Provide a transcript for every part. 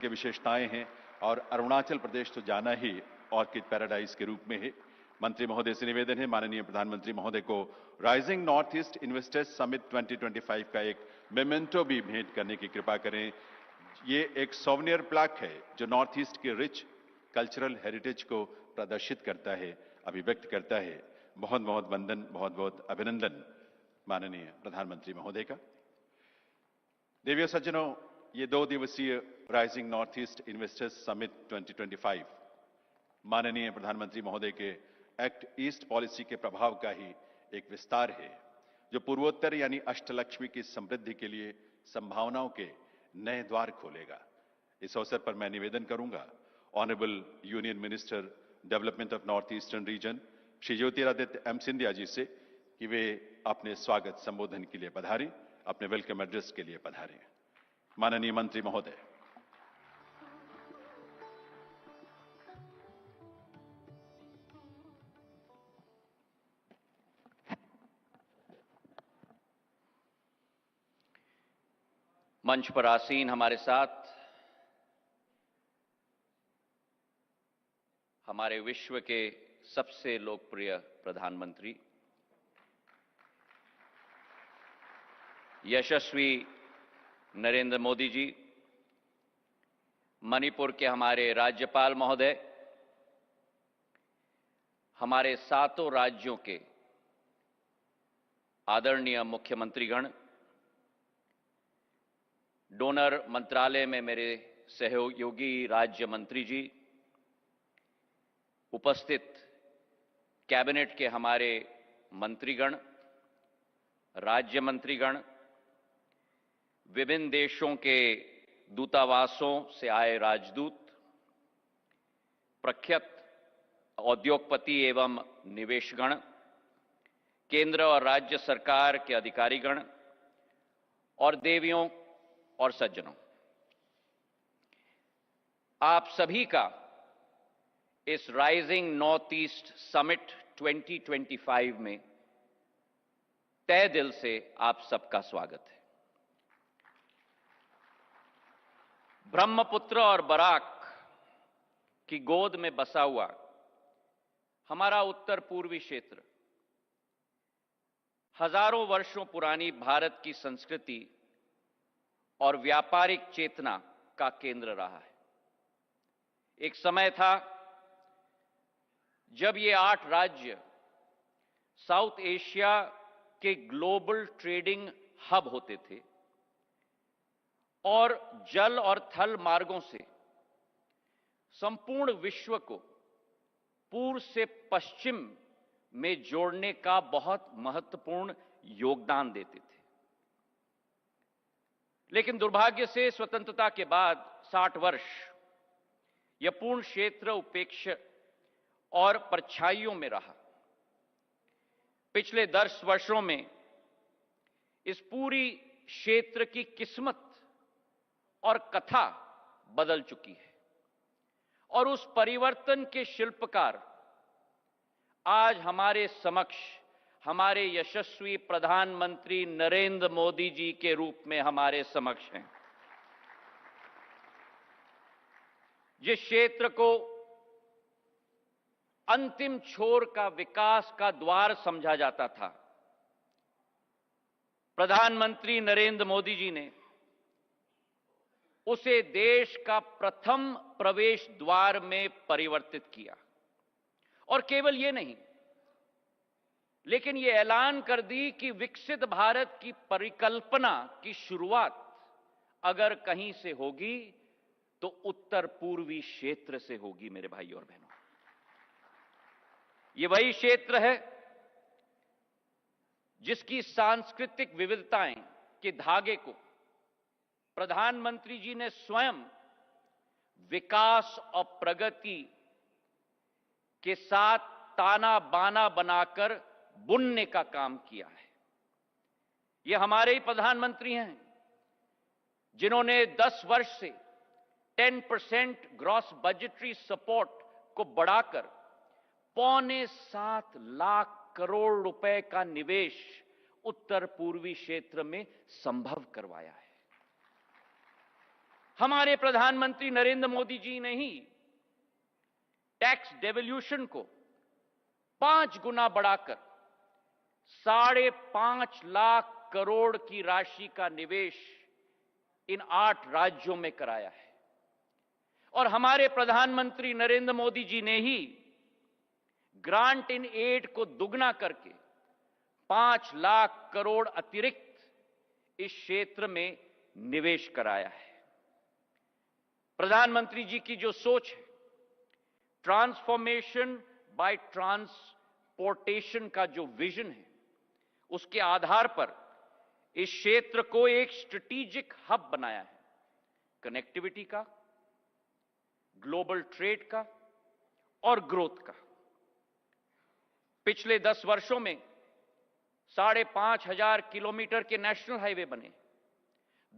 की विशेषताएं हैं और अरुणाचल प्रदेश तो जाना ही ऑर्किड पैराडाइज के रूप में है। मंत्री महोदय से निवेदन है माननीय प्रधानमंत्री महोदय को rising north east investors summit 2025 का एक मेमेंटो भी भेंट करने की कृपा करें। ये एक सोवेनियर प्लाक है जो नॉर्थ ईस्ट के रिच कल्चरल हेरिटेज को प्रदर्शित करता है, अभिव्यक्त करता है। बहुत बहुत वंदन, बहुत बहुत अभिनंदन माननीय प्रधानमंत्री महोदय का। देवियों सज्जनों, ये 2 दिवसीय rising north east investors summit 2025 माननीय प्रधानमंत्री महोदय के एक्ट ईस्ट पॉलिसी के प्रभाव का ही एक विस्तार है जो पूर्वोत्तर यानी अष्टलक्ष्मी की समृद्धि के लिए संभावनाओं के नए द्वार खोलेगा। इस अवसर पर मैं निवेदन करूंगा honourable union minister development of north eastern region Shri Jyotiraditya M Scindia ji से कि वे अपने स्वागत संबोधन के लिए पधारें, अपने वेलकम एड्रेस के लिए पधारें। माननीय मंत्री महोदय। मंच पर आसीन हमारे साथ हमारे विश्व के सबसे लोकप्रिय प्रधानमंत्री, यशस्वी नरेंद्र मोदी जी, मणिपुर के हमारे राज्यपाल महोदय, हमारे 7 राज्यों के आदरणीय मुख्यमंत्रीगण, डोनर मंत्रालय में मेरे सहयोगी राज्य मंत्री जी, उपस्थित कैबिनेट के हमारे मंत्रीगण, राज्य मंत्रीगण, विभिन्न देशों के दूतावासों से आए राजदूत, प्रख्यात उद्योगपति एवं निवेशगण, केंद्र और राज्य सरकार के अधिकारीगण और देवियों और सज्जनों, आप सभी का इस राइजिंग नॉर्थ ईस्ट समिट 2025 में तहे दिल से आप सबका स्वागत है। ब्रह्मपुत्र और बराक की गोद में बसा हुआ हमारा उत्तर पूर्वी क्षेत्र हजारों वर्षों पुरानी भारत की संस्कृति और व्यापारिक चेतना का केंद्र रहा है। एक समय था जब ये 8 राज्य साउथ एशिया के ग्लोबल ट्रेडिंग हब होते थे और जल और थल मार्गों से संपूर्ण विश्व को पूर्व से पश्चिम में जोड़ने का बहुत महत्वपूर्ण योगदान देते थे। लेकिन दुर्भाग्य से स्वतंत्रता के बाद 60 वर्ष यह पूर्ण क्षेत्र उपेक्षा और परछाइयों में रहा। पिछले 10 वर्षों में इस पूरी क्षेत्र की किस्मत और कथा बदल चुकी है और उस परिवर्तन के शिल्पकार आज हमारे समक्ष हमारे यशस्वी प्रधानमंत्री नरेंद्र मोदी जी के रूप में हमारे समक्ष हैं। जिस क्षेत्र को अंतिम छोर का विकास का द्वार समझा जाता था, प्रधानमंत्री नरेंद्र मोदी जी ने उसे देश का प्रथम प्रवेश द्वार में परिवर्तित किया। और केवल ये नहीं, लेकिन ये ऐलान कर दी कि विकसित भारत की परिकल्पना की शुरुआत अगर कहीं से होगी तो उत्तर पूर्वी क्षेत्र से होगी। मेरे भाई और बहनों, ये वही क्षेत्र है जिसकी सांस्कृतिक विविधताएं के धागे को प्रधानमंत्री जी ने स्वयं विकास और प्रगति के साथ ताना बाना बनाकर बुनने का काम किया है। ये हमारे ही प्रधानमंत्री हैं जिन्होंने 10 वर्ष से 10% ग्रॉस बजटरी सपोर्ट को बढ़ाकर 6.25 लाख करोड़ रुपए का निवेश उत्तर पूर्वी क्षेत्र में संभव करवाया है। हमारे प्रधानमंत्री नरेंद्र मोदी जी ने ही टैक्स डेवल्यूशन को 5 गुना बढ़ाकर 5.5 लाख करोड़ की राशि का निवेश इन 8 राज्यों में कराया है। और हमारे प्रधानमंत्री नरेंद्र मोदी जी ने ही ग्रांट इन एड को दुगना करके 5 लाख करोड़ अतिरिक्त इस क्षेत्र में निवेश कराया है। प्रधानमंत्री जी की जो सोच है, ट्रांसफॉर्मेशन बाय ट्रांसपोर्टेशन का जो विजन है, उसके आधार पर इस क्षेत्र को एक स्ट्रेटेजिक हब बनाया है, कनेक्टिविटी का, ग्लोबल ट्रेड का और ग्रोथ का। पिछले 10 वर्षों में 5,500 किलोमीटर के नेशनल हाईवे बने,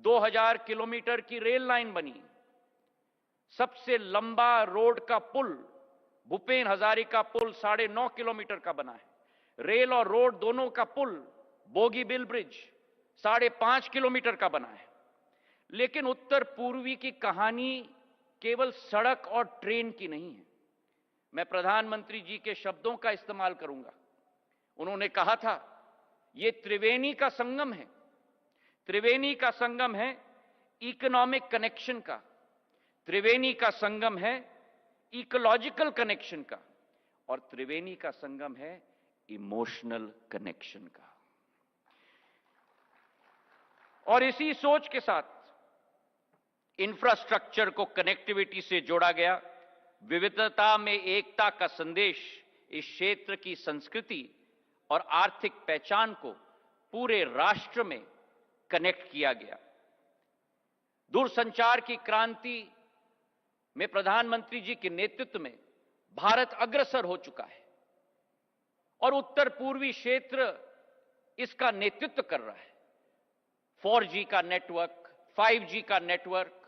2,000 किलोमीटर की रेल लाइन बनी, सबसे लंबा रोड का पुल भूपेन हजारिका पुल 9.5 किलोमीटर का बना है। रेल और रोड दोनों का पुल बोगीबिल ब्रिज 5.5 किलोमीटर का बना है। लेकिन उत्तर पूर्वी की कहानी केवल सड़क और ट्रेन की नहीं है। मैं प्रधानमंत्री जी के शब्दों का इस्तेमाल करूंगा। उन्होंने कहा था, ये त्रिवेणी का संगम है। त्रिवेणी का संगम है इकोनॉमिक कनेक्शन का, त्रिवेणी का संगम है इकोलॉजिकल कनेक्शन का, और त्रिवेणी का संगम है इमोशनल कनेक्शन का। और इसी सोच के साथ इंफ्रास्ट्रक्चर को कनेक्टिविटी से जोड़ा गया। विविधता में एकता का संदेश इस क्षेत्र की संस्कृति और आर्थिक पहचान को पूरे राष्ट्र में कनेक्ट किया गया। दूरसंचार की क्रांति में प्रधानमंत्री जी के नेतृत्व में भारत अग्रसर हो चुका है और उत्तर पूर्वी क्षेत्र इसका नेतृत्व कर रहा है। 4G का नेटवर्क, 5G का नेटवर्क,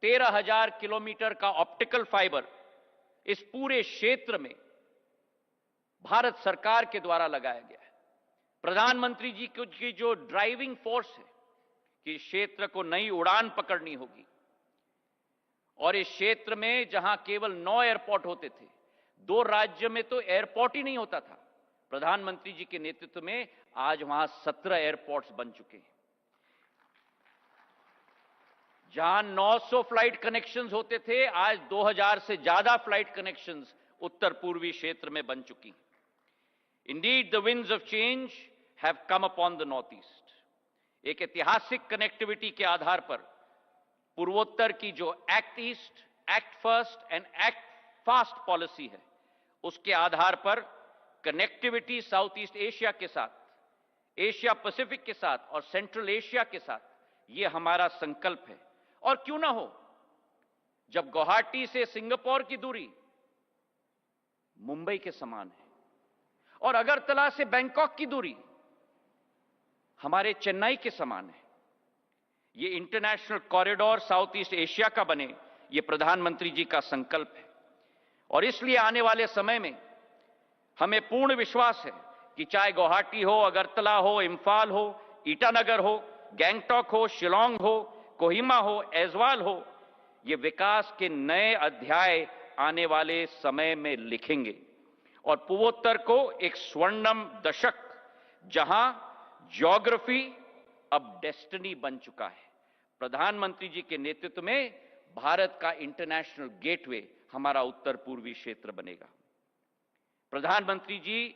13,000 किलोमीटर का ऑप्टिकल फाइबर इस पूरे क्षेत्र में भारत सरकार के द्वारा लगाया गया है। प्रधानमंत्री जी की जो ड्राइविंग फोर्स है कि इस क्षेत्र को नई उड़ान पकड़नी होगी, और इस क्षेत्र में जहां केवल 9 एयरपोर्ट होते थे, 2 राज्य में तो एयरपोर्ट ही नहीं होता था, प्रधानमंत्री जी के नेतृत्व में आज वहां 17 एयरपोर्ट्स बन चुके हैं। जहां 900 फ्लाइट कनेक्शंस होते थे, आज 2000 से ज्यादा फ्लाइट कनेक्शंस उत्तर पूर्वी क्षेत्र में बन चुकी। Indeed the winds of change have come upon the north east. एक ऐतिहासिक कनेक्टिविटी के आधार पर पूर्वोत्तर की जो act east, act first and act fast policy है, उसके आधार पर कनेक्टिविटी साउथ ईस्ट एशिया के साथ, एशिया पैसिफिक के साथ और सेंट्रल एशिया के साथ, यह हमारा संकल्प है। और क्यों ना हो, जब गुवाहाटी से सिंगापुर की दूरी मुंबई के समान है और अगरतला से बैंकॉक की दूरी हमारे चेन्नई के समान है, ये international corridor south east Asia का बने, ये प्रधानमंत्री जी का संकल्प है। और इसलिए आने वाले समय में हमें पूर्ण विश्वास है कि चाहे गुवाहाटी हो, अगरतला हो, इंफाल हो, ईटानगर हो, गैंगटॉक हो, शिलोंग हो, कोहिमा हो, ऐजवाल हो, ये विकास के नए अध्याय आने वाले समय में लिखेंगे और पूर्वोत्तर को एक स्वर्णिम दशक, जहां ज्योग्राफी अब डेस्टिनी बन चुका है, प्रधानमंत्री जी के नेतृत्व में भारत का इंटरनेशनल गेटवे हमारा उत्तर पूर्वी क्षेत्र बनेगा। प्रधानमंत्री जी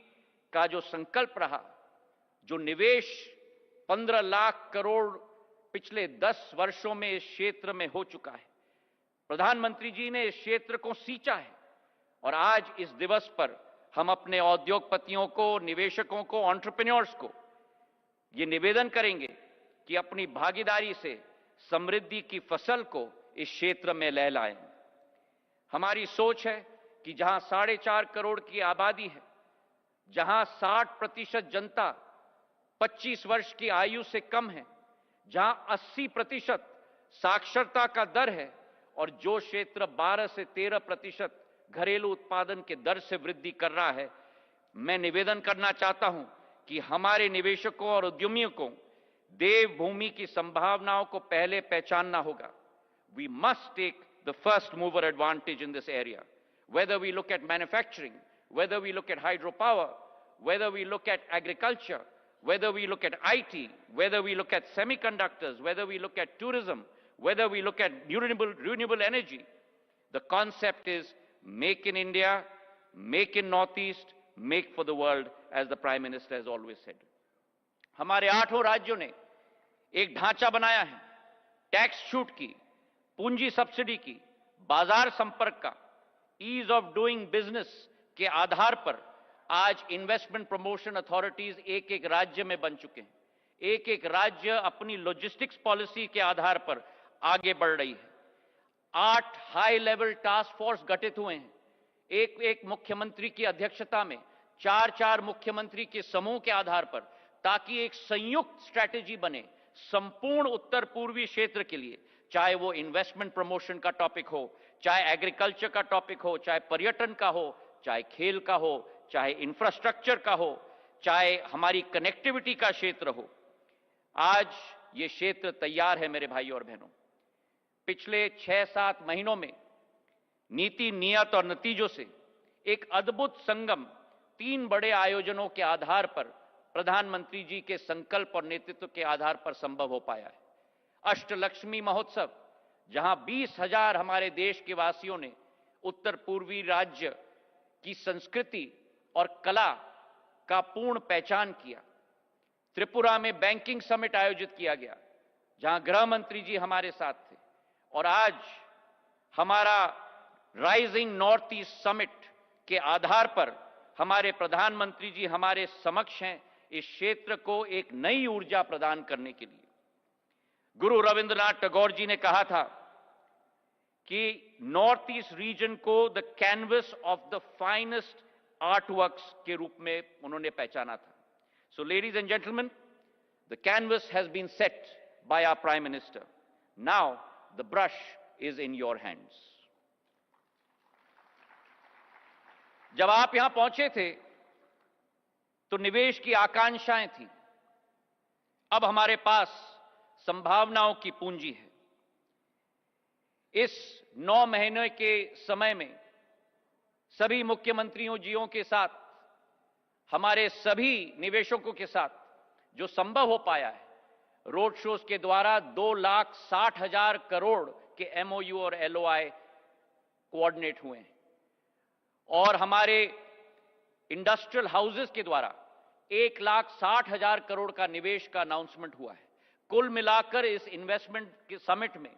का जो संकल्प रहा, जो निवेश 15 लाख करोड़ पिछले 10 वर्षों में इस क्षेत्र में हो चुका है, प्रधानमंत्री जी ने इस क्षेत्र को सींचा है। और आज इस दिवस पर हम अपने उद्योगपतियों को, निवेशकों को, एंटरप्रेन्योर्स को ये निवेदन करेंगे कि अपनी भागीदारी से समृद्धि की फसल को इस क्षेत्र में लहलाएं। हमारी सोच है कि जहां 4.5 करोड़ की आबादी है, जहां 60% जनता 25 वर्ष की आयु से कम है, जहां 80% साक्षरता का दर है और जो क्षेत्र 12 से 13% घरेलू उत्पादन के दर से वृद्धि कर रहा है, मैं निवेदन करना चाहता हूं कि हमारे निवेशकों और उद्यमियों को देवभूमि की संभावनाओं को पहले पहचानना होगा, we must take the first mover advantage in this area. Whether we look at manufacturing, whether we look at hydropower, whether we look at agriculture, whether we look at IT, whether we look at semiconductors, whether we look at tourism, whether we look at renewable energy, the concept is make in India, make in Northeast, make for the world, as the Prime Minister has always said. हमारे 8 राज्यों ने एक ढांचा बनाया है, tax छूट की, पूंजी सब्सिडी की, बाजार संपर्क का, ईज ऑफ डूइंग बिजनेस के आधार पर आज इन्वेस्टमेंट प्रमोशन अथॉरिटीज एक एक राज्य में बन चुके हैं। एक एक राज्य अपनी लॉजिस्टिक्स पॉलिसी के आधार पर आगे बढ़ रही है। 8 हाई लेवल टास्क फोर्स गठित हुए हैं। एक एक मुख्यमंत्री की अध्यक्षता में 4 मुख्यमंत्री के समूह के आधार पर, ताकि एक संयुक्त स्ट्रैटेजी बने संपूर्ण उत्तर पूर्वी क्षेत्र के लिए, चाहे वो इन्वेस्टमेंट प्रमोशन का टॉपिक हो, चाहे एग्रीकल्चर का टॉपिक हो, चाहे पर्यटन का हो, चाहे खेल का हो, चाहे इंफ्रास्ट्रक्चर का हो, चाहे हमारी कनेक्टिविटी का क्षेत्र हो। आज ये क्षेत्र तैयार है मेरे भाइयों और बहनों। पिछले 6-7 महीनों में नीति, नियत और नतीजों से एक अद्भुत संगम 3 बड़े आयोजनों के आधार पर प्रधानमंत्री जी के संकल्प और नेतृत्व के आधार पर संभव हो पाया है। अष्टलक्ष्मी महोत्सव, जहां 20,000 हमारे देश के वासियों ने उत्तर पूर्वी राज्य की संस्कृति और कला का पूर्ण पहचान किया। त्रिपुरा में बैंकिंग समिट आयोजित किया गया, जहां गृह मंत्री जी हमारे साथ थे। और आज हमारा राइजिंग नॉर्थ ईस्ट समिट के आधार पर हमारे प्रधानमंत्री जी हमारे समक्ष हैं, इस क्षेत्र को एक नई ऊर्जा प्रदान करने के लिए। गुरु रविंद्रनाथ टैगोर जी ने कहा था कि नॉर्थ ईस्ट रीजन को the canvas of the finest artworks के रूप में उन्होंने पहचाना था। So ladies and gentleman, the canvas has been set by our prime minister. Now the brush is in your hands. जब आप यहां पहुंचे थे तो निवेश की आकांक्षाएं थी। अब हमारे पास संभावनाओं की पूंजी है। इस 9 महीने के समय में सभी मुख्यमंत्रियों जीओ के साथ, हमारे सभी निवेशकों के साथ जो संभव हो पाया है, रोड शोज के द्वारा 2,60,000 करोड़ के एमओयू और एलओआई कोऑर्डिनेट हुए हैं, और हमारे इंडस्ट्रियल हाउसेस के द्वारा 1,60,000 करोड़ का निवेश का अनाउंसमेंट हुआ है। कुल मिलाकर इस इन्वेस्टमेंट के समिट में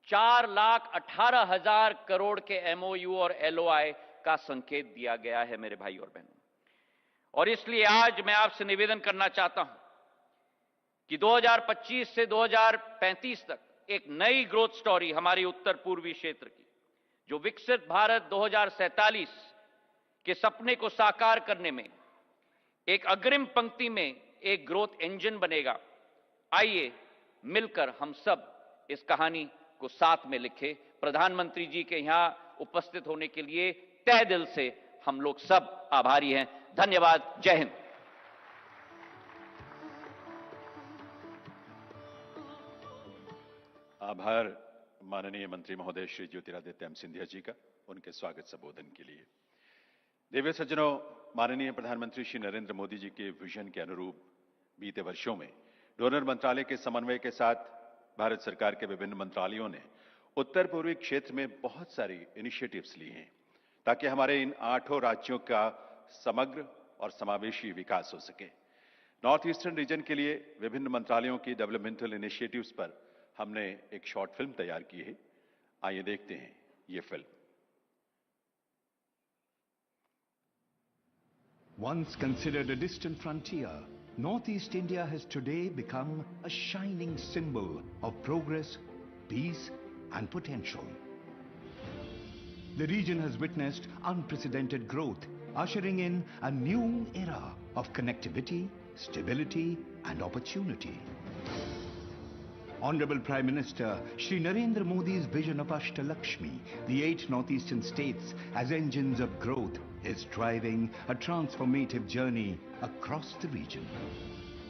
4,18,000 करोड़ के एमओयू और एलओआई का संकेत दिया गया है मेरे भाई और बहनों। और इसलिए आज मैं आपसे निवेदन करना चाहता हूं कि 2025 से 2035 तक एक नई ग्रोथ स्टोरी हमारी उत्तर पूर्वी क्षेत्र की, जो विकसित भारत 2047 के सपने को साकार करने में एक अग्रिम पंक्ति में एक ग्रोथ इंजन बनेगा। आइए मिलकर हम सब इस कहानी को साथ में लिखें। प्रधानमंत्री जी के यहां उपस्थित होने के लिए तहे दिल से हम लोग सब आभारी हैं। धन्यवाद। जय हिंद। आभार माननीय मंत्री महोदय श्री ज्योतिरादित्य सिंधिया जी का उनके स्वागत संबोधन के लिए। दिव्य सज्जनों, माननीय प्रधानमंत्री श्री नरेंद्र मोदी जी के विजन के अनुरूप बीते वर्षों में डोनर मंत्रालय के समन्वय के साथ भारत सरकार के विभिन्न मंत्रालयों ने उत्तर पूर्वी क्षेत्र में बहुत सारी इनिशिएटिव्स ली हैं ताकि हमारे इन 8 राज्यों का समग्र और समावेशी विकास हो सके। नॉर्थ ईस्टर्न रीजन के लिए विभिन्न मंत्रालयों की डेवलपमेंटल इनिशिएटिव्स पर हमने एक शॉर्ट फिल्म तैयार की है। आइए देखते हैं ये film. Once considered a distant frontier, Northeast India has today become a shining symbol of progress, peace and potential. The region has witnessed unprecedented growth, ushering in a new era of connectivity, stability and opportunity. Honorable Prime Minister Shri Narendra Modi's vision of Ashtalakshmi, the 8 northeastern states as engines of growth, is driving a transformative journey across the region.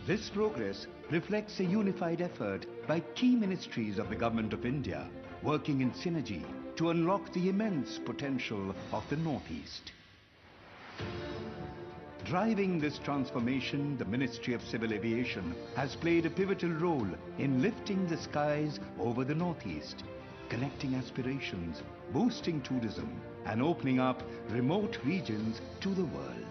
This progress reflects a unified effort by key ministries of the Government of India working in synergy to unlock the immense potential of the Northeast. Driving this transformation, the Ministry of Civil Aviation has played a pivotal role in lifting the skies over the Northeast, connecting aspirations, boosting tourism, and opening up remote regions to the world.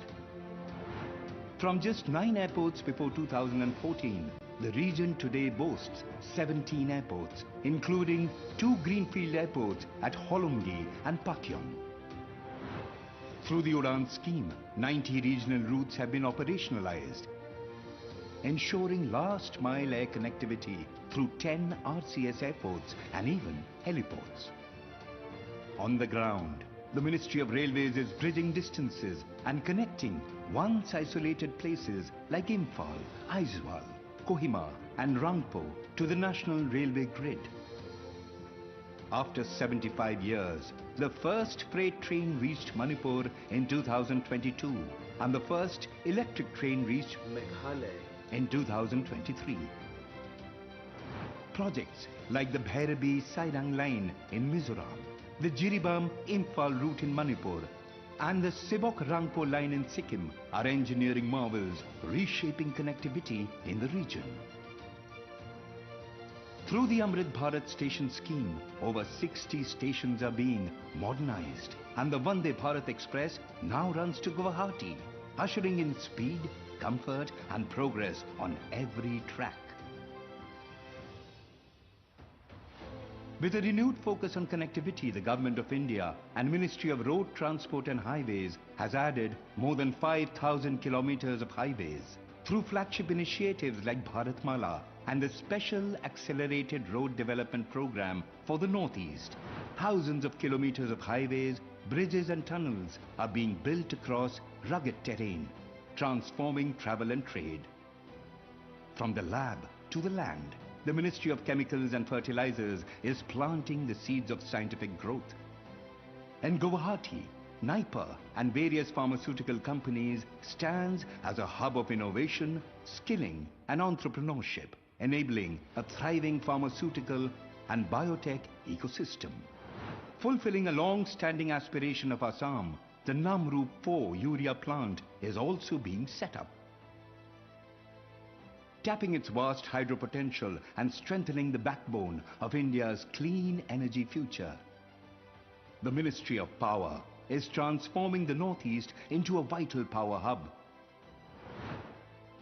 From just 9 airports before 2014, the region today boasts 17 airports, including 2 greenfield airports at Holumgi and Pakyong. Through the UDAN scheme, 90 regional routes have been operationalized, ensuring last-mile air connectivity through 10 RCS airports and even heliports. On the ground, the Ministry of Railways is bridging distances and connecting once isolated places like Imphal, Aizawl, Kohima and Rangpo to the national railway grid. After 75 years, the first freight train reached Manipur in 2022 and the first electric train reached Meghalaya in 2023. Projects like the Bhairabi-Sairang line in Mizoram, the Jiribam-Imphal route in Manipur and the Sibok-Rangpo line in Sikkim are engineering marvels reshaping connectivity in the region. Through the Amrit Bharat station scheme, over 60 stations are being modernized and the Vande Bharat Express now runs to Guwahati, ushering in speed, comfort and progress on every track. With a renewed focus on connectivity, the Government of India and Ministry of Road Transport and Highways has added more than 5,000 kilometers of highways. Through flagship initiatives like Bharatmala and the Special Accelerated Road Development Program for the Northeast, thousands of kilometers of highways, bridges and tunnels are being built across rugged terrain, transforming travel and trade. From the lab to the land, the Ministry of Chemicals and Fertilizers is planting the seeds of scientific growth. In Guwahati, Naipa and various pharmaceutical companies stands as a hub of innovation, skilling and entrepreneurship, enabling a thriving pharmaceutical and biotech ecosystem. Fulfilling a long-standing aspiration of Assam, the Namrup 4 urea plant is also being set up. Tapping its vast hydro potential and strengthening the backbone of India's clean energy future, the Ministry of Power is transforming the Northeast into a vital power hub.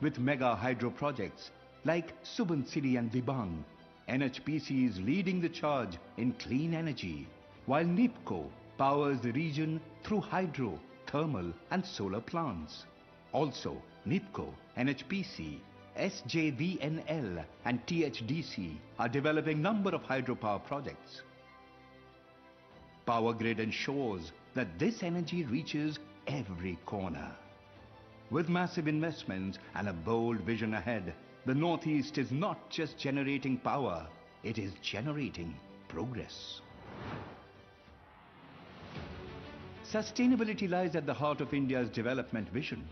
With mega hydro projects like Subansiri and Dibang, NHPC is leading the charge in clean energy, while NIPCO powers the region through hydro, thermal and solar plants. Also, NIPCO, NHPC, SJVNL and THDC are developing number of hydropower projects. Power Grid ensures that this energy reaches every corner. With massive investments and a bold vision ahead, the Northeast is not just generating power, it is generating progress. Sustainability lies at the heart of India's development vision.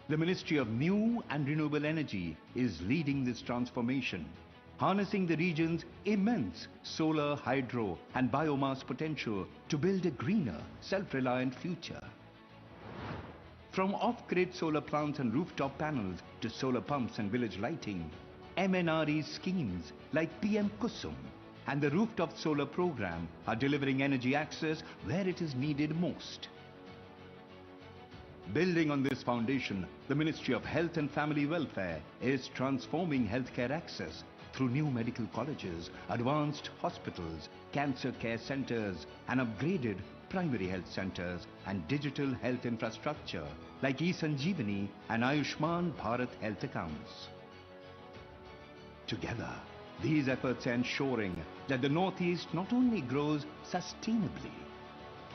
The Ministry of New and Renewable Energy is leading this transformation, harnessing the region's immense solar, hydro and biomass potential to build a greener, self-reliant future. From off-grid solar plants and rooftop panels to solar pumps and village lighting, MNRE schemes like PM Kusum and the rooftop solar program are delivering energy access where it is needed most. Building on this foundation, the Ministry of Health and Family Welfare is transforming healthcare access through new medical colleges, advanced hospitals, cancer care centers, and upgraded primary health centers and digital health infrastructure like eSanjeevani and Ayushman Bharat health accounts. Together, these efforts are ensuring that the Northeast not only grows sustainably,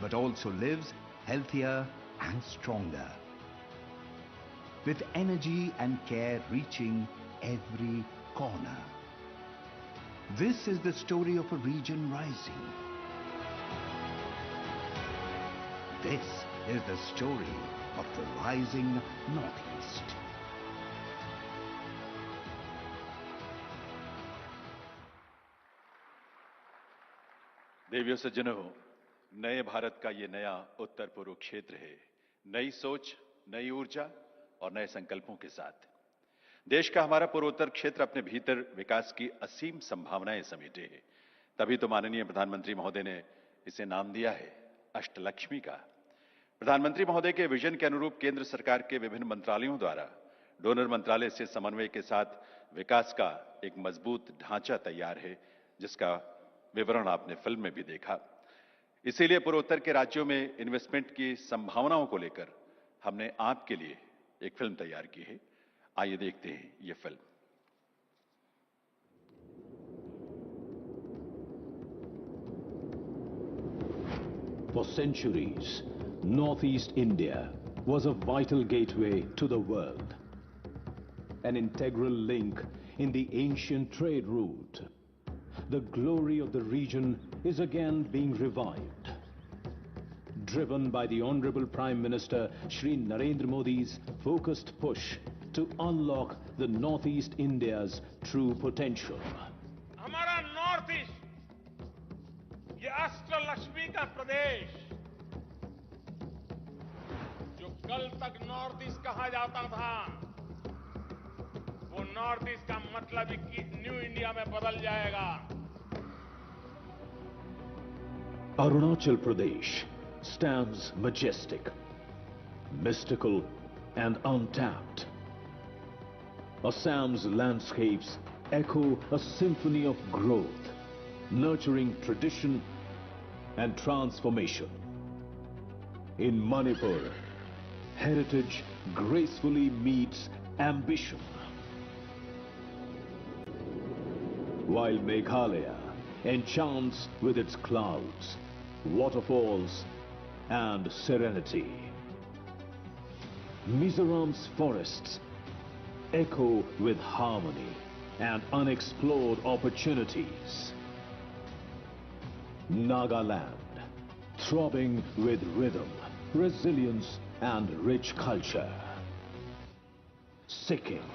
but also lives healthier and stronger. With energy and care reaching every corner. This is the story of a region rising. This is the story of the rising Northeast. देवियों सज्जनों, नए भारत का ये नया उत्तर पूर्व क्षेत्र है, नई सोच, नई ऊर्जा और नए संकल्पों के साथ। देश का हमारा पूर्वोत्तर क्षेत्र अपने भीतर विकास की असीम संभावनाएं समेटे है। तभी तो माननीय प्रधानमंत्री महोदय ने इसे नाम दिया है अष्टलक्ष्मी का। प्रधानमंत्री महोदय के विजन के अनुरूप केंद्र सरकार के विभिन्न मंत्रालयों द्वारा डोनर मंत्रालय से समन्वय के साथ विकास का एक मजबूत ढांचा तैयार है, जिसका विवरण आपने फिल्म में भी देखा। इसीलिए पूर्वोत्तर के राज्यों में इन्वेस्टमेंट की संभावनाओं को लेकर हमने आपके लिए एक फिल्म तैयार की है। आइए देखते हैं ये film. For centuries, Northeast India was a vital gateway to the world, an integral link in the ancient trade route. The glory of the region is again being revived. Driven by the Honorable Prime Minister Shri Narendra Modi's focused push to unlock the Northeast India's true potential. हमारा north east, ये अष्टलक्ष्मी का प्रदेश, जो कल तक north east कहा जाता था, वो नॉर्थ ईस्ट का मतलब ही कि न्यू इंडिया में बदल जाएगा। Arunachal Pradesh stands majestic, mystical and untapped. Assam's landscapes echo a symphony of growth, nurturing tradition and transformation. In Manipur, heritage gracefully meets ambition, while Meghalaya enchants with its clouds, waterfalls and serenity. Mizoram's forests echo with harmony and unexplored opportunities. Nagaland, throbbing with rhythm, resilience and rich culture. Sikkim,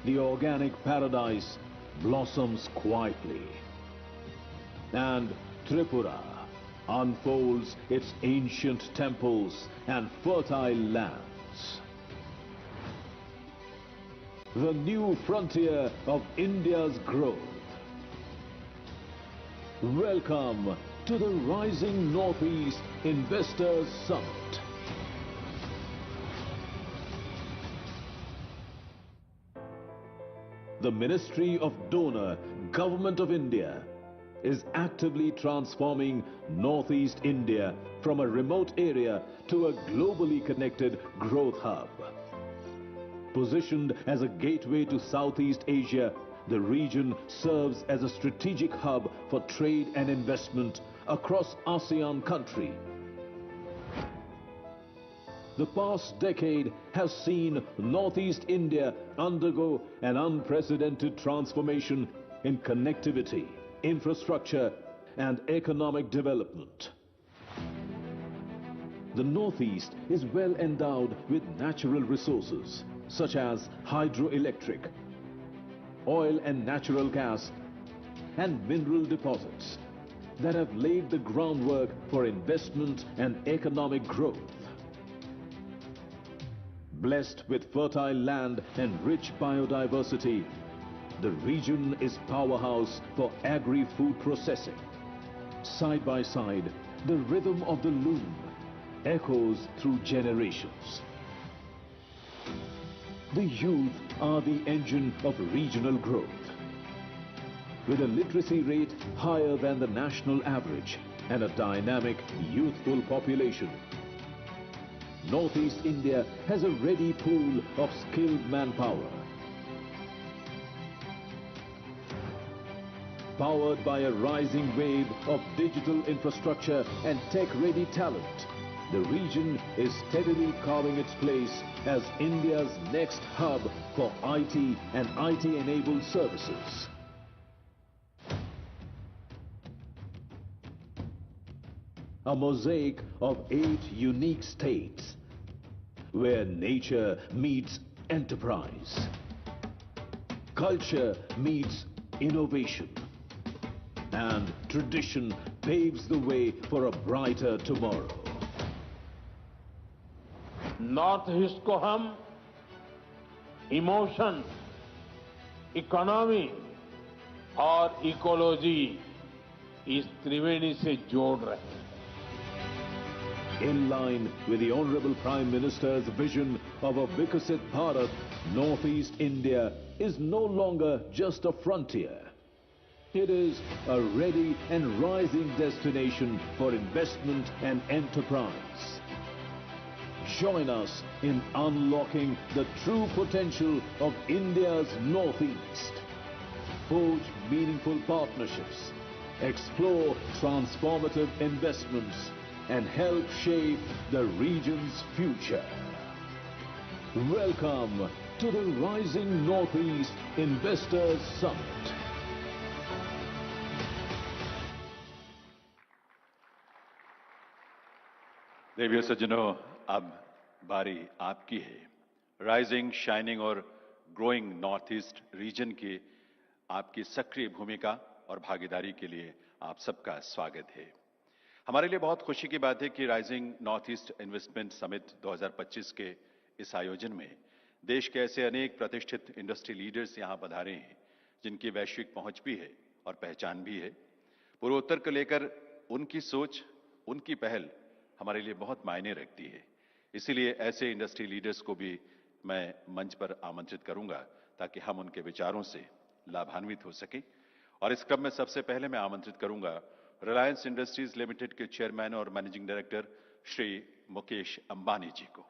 the organic paradise, blossoms quietly. And Tripura unfolds its ancient temples and fertile lands. The new frontier of India's growth. Welcome to the Rising Northeast Investors Summit. The Ministry of Donor, Government of India, is actively transforming Northeast India from a remote area to a globally connected growth hub. Positioned as a gateway to Southeast Asia, the region serves as a strategic hub for trade and investment across ASEAN countries. The past decade has seen Northeast India undergo an unprecedented transformation in connectivity, infrastructure and economic development. The Northeast is well endowed with natural resources such as hydroelectric, oil and natural gas and mineral deposits that have laid the groundwork for investment and economic growth. Blessed with fertile land and rich biodiversity, the region is powerhouse for agri-food processing. Side by side, the rhythm of the loom echoes through generations. The youth are the engine of regional growth. With a literacy rate higher than the national average and a dynamic, youthful population, Northeast India has a ready pool of skilled manpower. Powered by a rising wave of digital infrastructure and tech-ready talent, the region is steadily carving its place as India's next hub for IT and IT-enabled services. A mosaic of 8 unique states where nature meets enterprise, culture meets innovation, and tradition paves the way for a brighter tomorrow. North east को हम emotion, economy और ecology इस त्रिवेणी से जोड़ रहे हैं. In line with the Honorable Prime Minister's vision of a Vikasit Bharat, Northeast India is no longer just a frontier. It is a ready and rising destination for investment and enterprise. Join us in unlocking the true potential of India's Northeast. Forge meaningful partnerships, explore transformative investments, and help shape the region's future. Welcome to the Rising Northeast Investors Summit. देवियों सज्जनों, अब बारी आपकी है. Rising, shining और growing north east reason की आपकी सक्रिय भूमिका और भागीदारी के लिए आप सबका स्वागत है. हमारे लिए बहुत खुशी की बात है कि rising north east investment summit 2025 के इस आयोजन में देश के ऐसे अनेक प्रतिष्ठित इंडस्ट्री लीडर्स यहां पधारे हैं जिनकी वैश्विक पहुंच भी है और पहचान भी है. पूर्वोत्तर को लेकर उनकी सोच, उनकी पहल हमारे लिए बहुत मायने रखती है. इसीलिए ऐसे इंडस्ट्री लीडर्स को भी मैं मंच पर आमंत्रित करूंगा ताकि हम उनके विचारों से लाभान्वित हो सकें. और इस क्रम में सबसे पहले मैं आमंत्रित करूंगा रिलायंस इंडस्ट्रीज लिमिटेड के चेयरमैन और मैनेजिंग डायरेक्टर श्री मुकेश अंबानी जी को.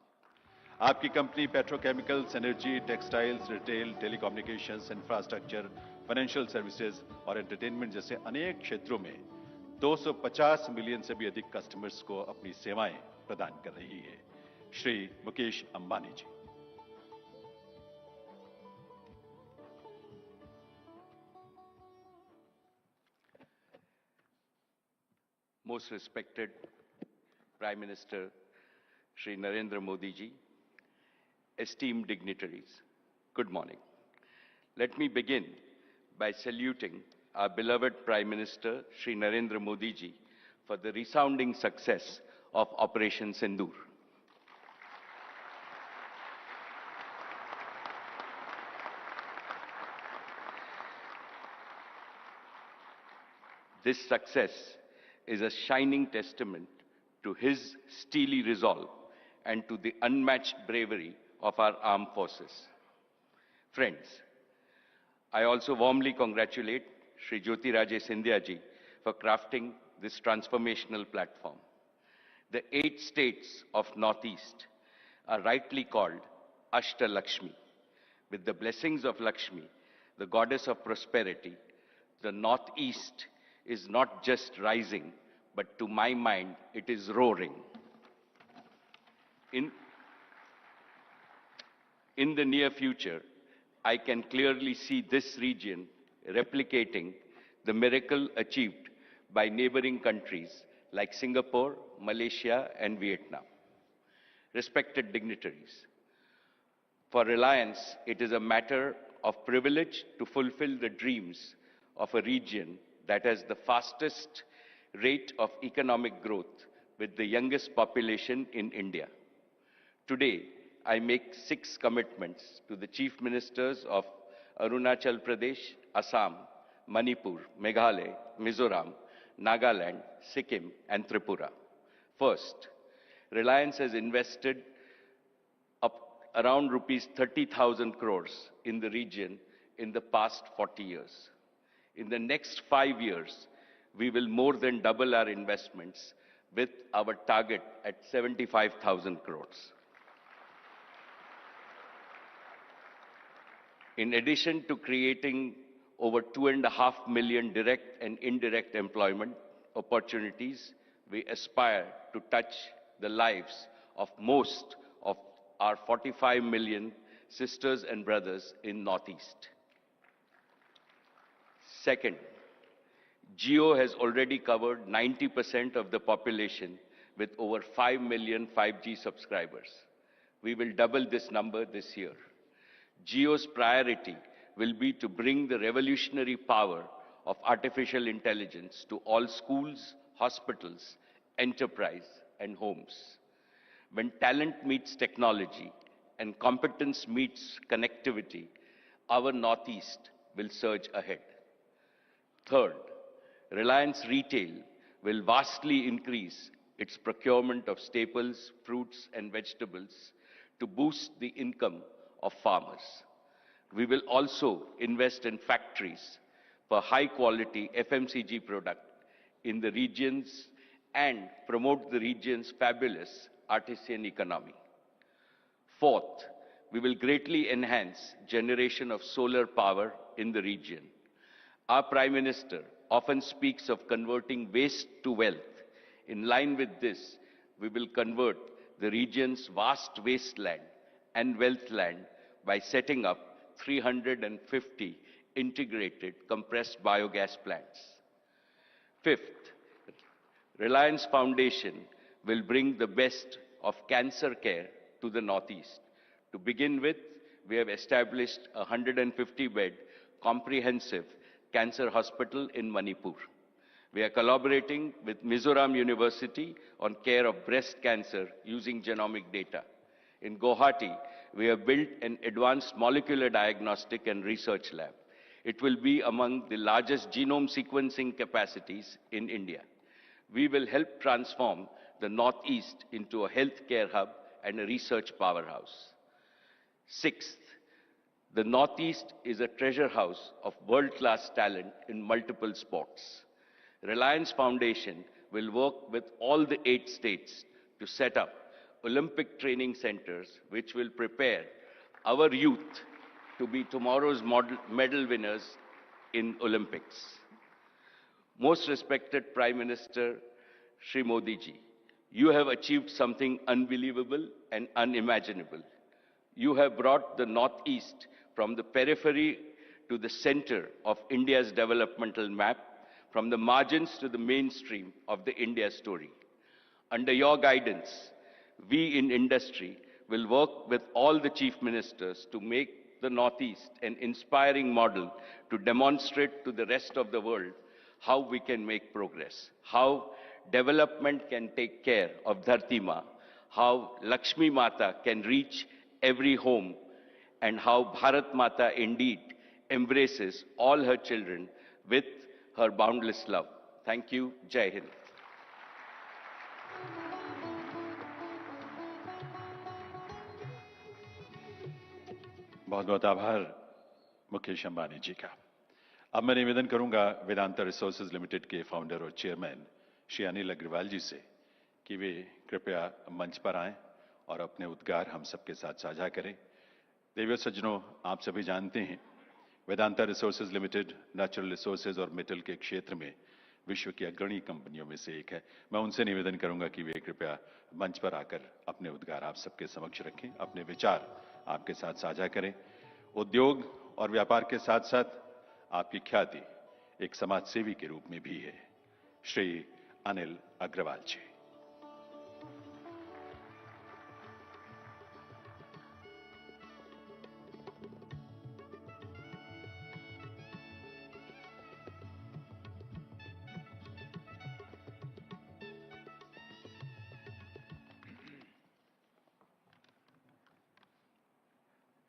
आपकी company petrochemicals, energy, textiles, retail, telecommunications, infrastructure, financial services और एंटरटेनमेंट जैसे अनेक क्षेत्रों में 250 मिलियन से भी अधिक कस्टमर्स को अपनी सेवाएं प्रदान कर रही है. श्री मुकेश अंबानी जी. Most respected Prime Minister Shri Narendra Modi ji, esteemed dignitaries, good morning. Let me begin by saluting our beloved Prime Minister Shri Narendra Modi ji for the resounding success of Operation Sindoor. This success is a shining testament to his steely resolve and to the unmatched bravery of our armed forces. Friends, I also warmly congratulate Shri Jyotiraje Scindia ji for crafting this transformational platform. The 8 states of Northeast are rightly called Ashta Lakshmi. With the blessings of Lakshmi, the goddess of prosperity, the Northeast is not just rising, but to my mind, it is roaring. In the near future, I can clearly see this region replicating the miracle achieved by neighboring countries like Singapore, Malaysia, and Vietnam. Respected dignitaries, for Reliance, it is a matter of privilege to fulfill the dreams of a region that has the fastest rate of economic growth with the youngest population in India. Today, I make 6 commitments to the Chief Ministers of Arunachal Pradesh, Assam, Manipur, Meghalaya, Mizoram, Nagaland, Sikkim, and Tripura. First, Reliance has invested around rupees 30,000 crores in the region in the past 40 years. In the next 5 years, we will more than double our investments with our target at 75,000 crores. In addition to creating over 2.5 million direct and indirect employment opportunities, we aspire to touch the lives of most of our 45 million sisters and brothers in Northeast. Second, Jio has already covered 90% of the population with over 5 million 5G subscribers. We will double this number this year. Jio's priority will be to bring the revolutionary power of artificial intelligence to all schools, hospitals, enterprise, and homes. When talent meets technology and competence meets connectivity, our Northeast will surge ahead. Third, Reliance Retail will vastly increase its procurement of staples, fruits, and vegetables to boost the income of farmers. We will also invest in factories for high-quality FMCG product in the regions and promote the region's fabulous artisan economy. Fourth, we will greatly enhance generation of solar power in the region. Our Prime Minister often speaks of converting waste to wealth. In line with this, we will convert the region's vast wasteland and wealth land by setting up 350 integrated compressed biogas plants. Fifth, Reliance Foundation will bring the best of cancer care to the Northeast. To begin with, we have established a 150-bed comprehensive cancer hospital in Manipur. We are collaborating with Mizoram University on care of breast cancer using genomic data. In Guwahati, we have built an advanced molecular diagnostic and research lab. It will be among the largest genome sequencing capacities in India. We will help transform the Northeast into a healthcare hub and a research powerhouse. Sixth, the Northeast is a treasure house of world-class talent in multiple sports. Reliance Foundation will work with all the 8 states to set up Olympic training centers which will prepare our youth to be tomorrow's medal winners in Olympics. Most respected Prime Minister Shri Modi ji, you have achieved something unbelievable and unimaginable. You have brought the Northeast from the periphery to the center of India's developmental map, from the margins to the mainstream of the India story. Under your guidance, we in industry will work with all the chief ministers to make the Northeast an inspiring model to demonstrate to the rest of the world how we can make progress, how development can take care of Dharti Ma, how Lakshmi Mata can reach every home, and how Bharat Mata indeed embraces all her children with her boundless love. Thank you. Jai Hind. बहुत बहुत आभार मुकेश अंबानी जी का। अब मैं निवेदन करूंगा Vedanta resources limited के founder और चेयरमैन श्री अनिल अग्रवाल जी से कि वे कृपया मंच पर आएं और अपने उद्गार हम सबके साथ साझा करें। देवियों सज्जनों, आप सभी जानते हैं Vedanta resources limited natural resources और मेटल के क्षेत्र में विश्व की अग्रणी कंपनियों में से एक है। मैं उनसे निवेदन करूंगा कि वे कृपया मंच पर आकर अपने उद्गार आप सबके समक्ष रखें, अपने विचार आपके साथ साझा करें। उद्योग और व्यापार के साथ साथ आपकी ख्याति एक समाज सेवी के रूप में भी है। श्री अनिल अग्रवाल जी।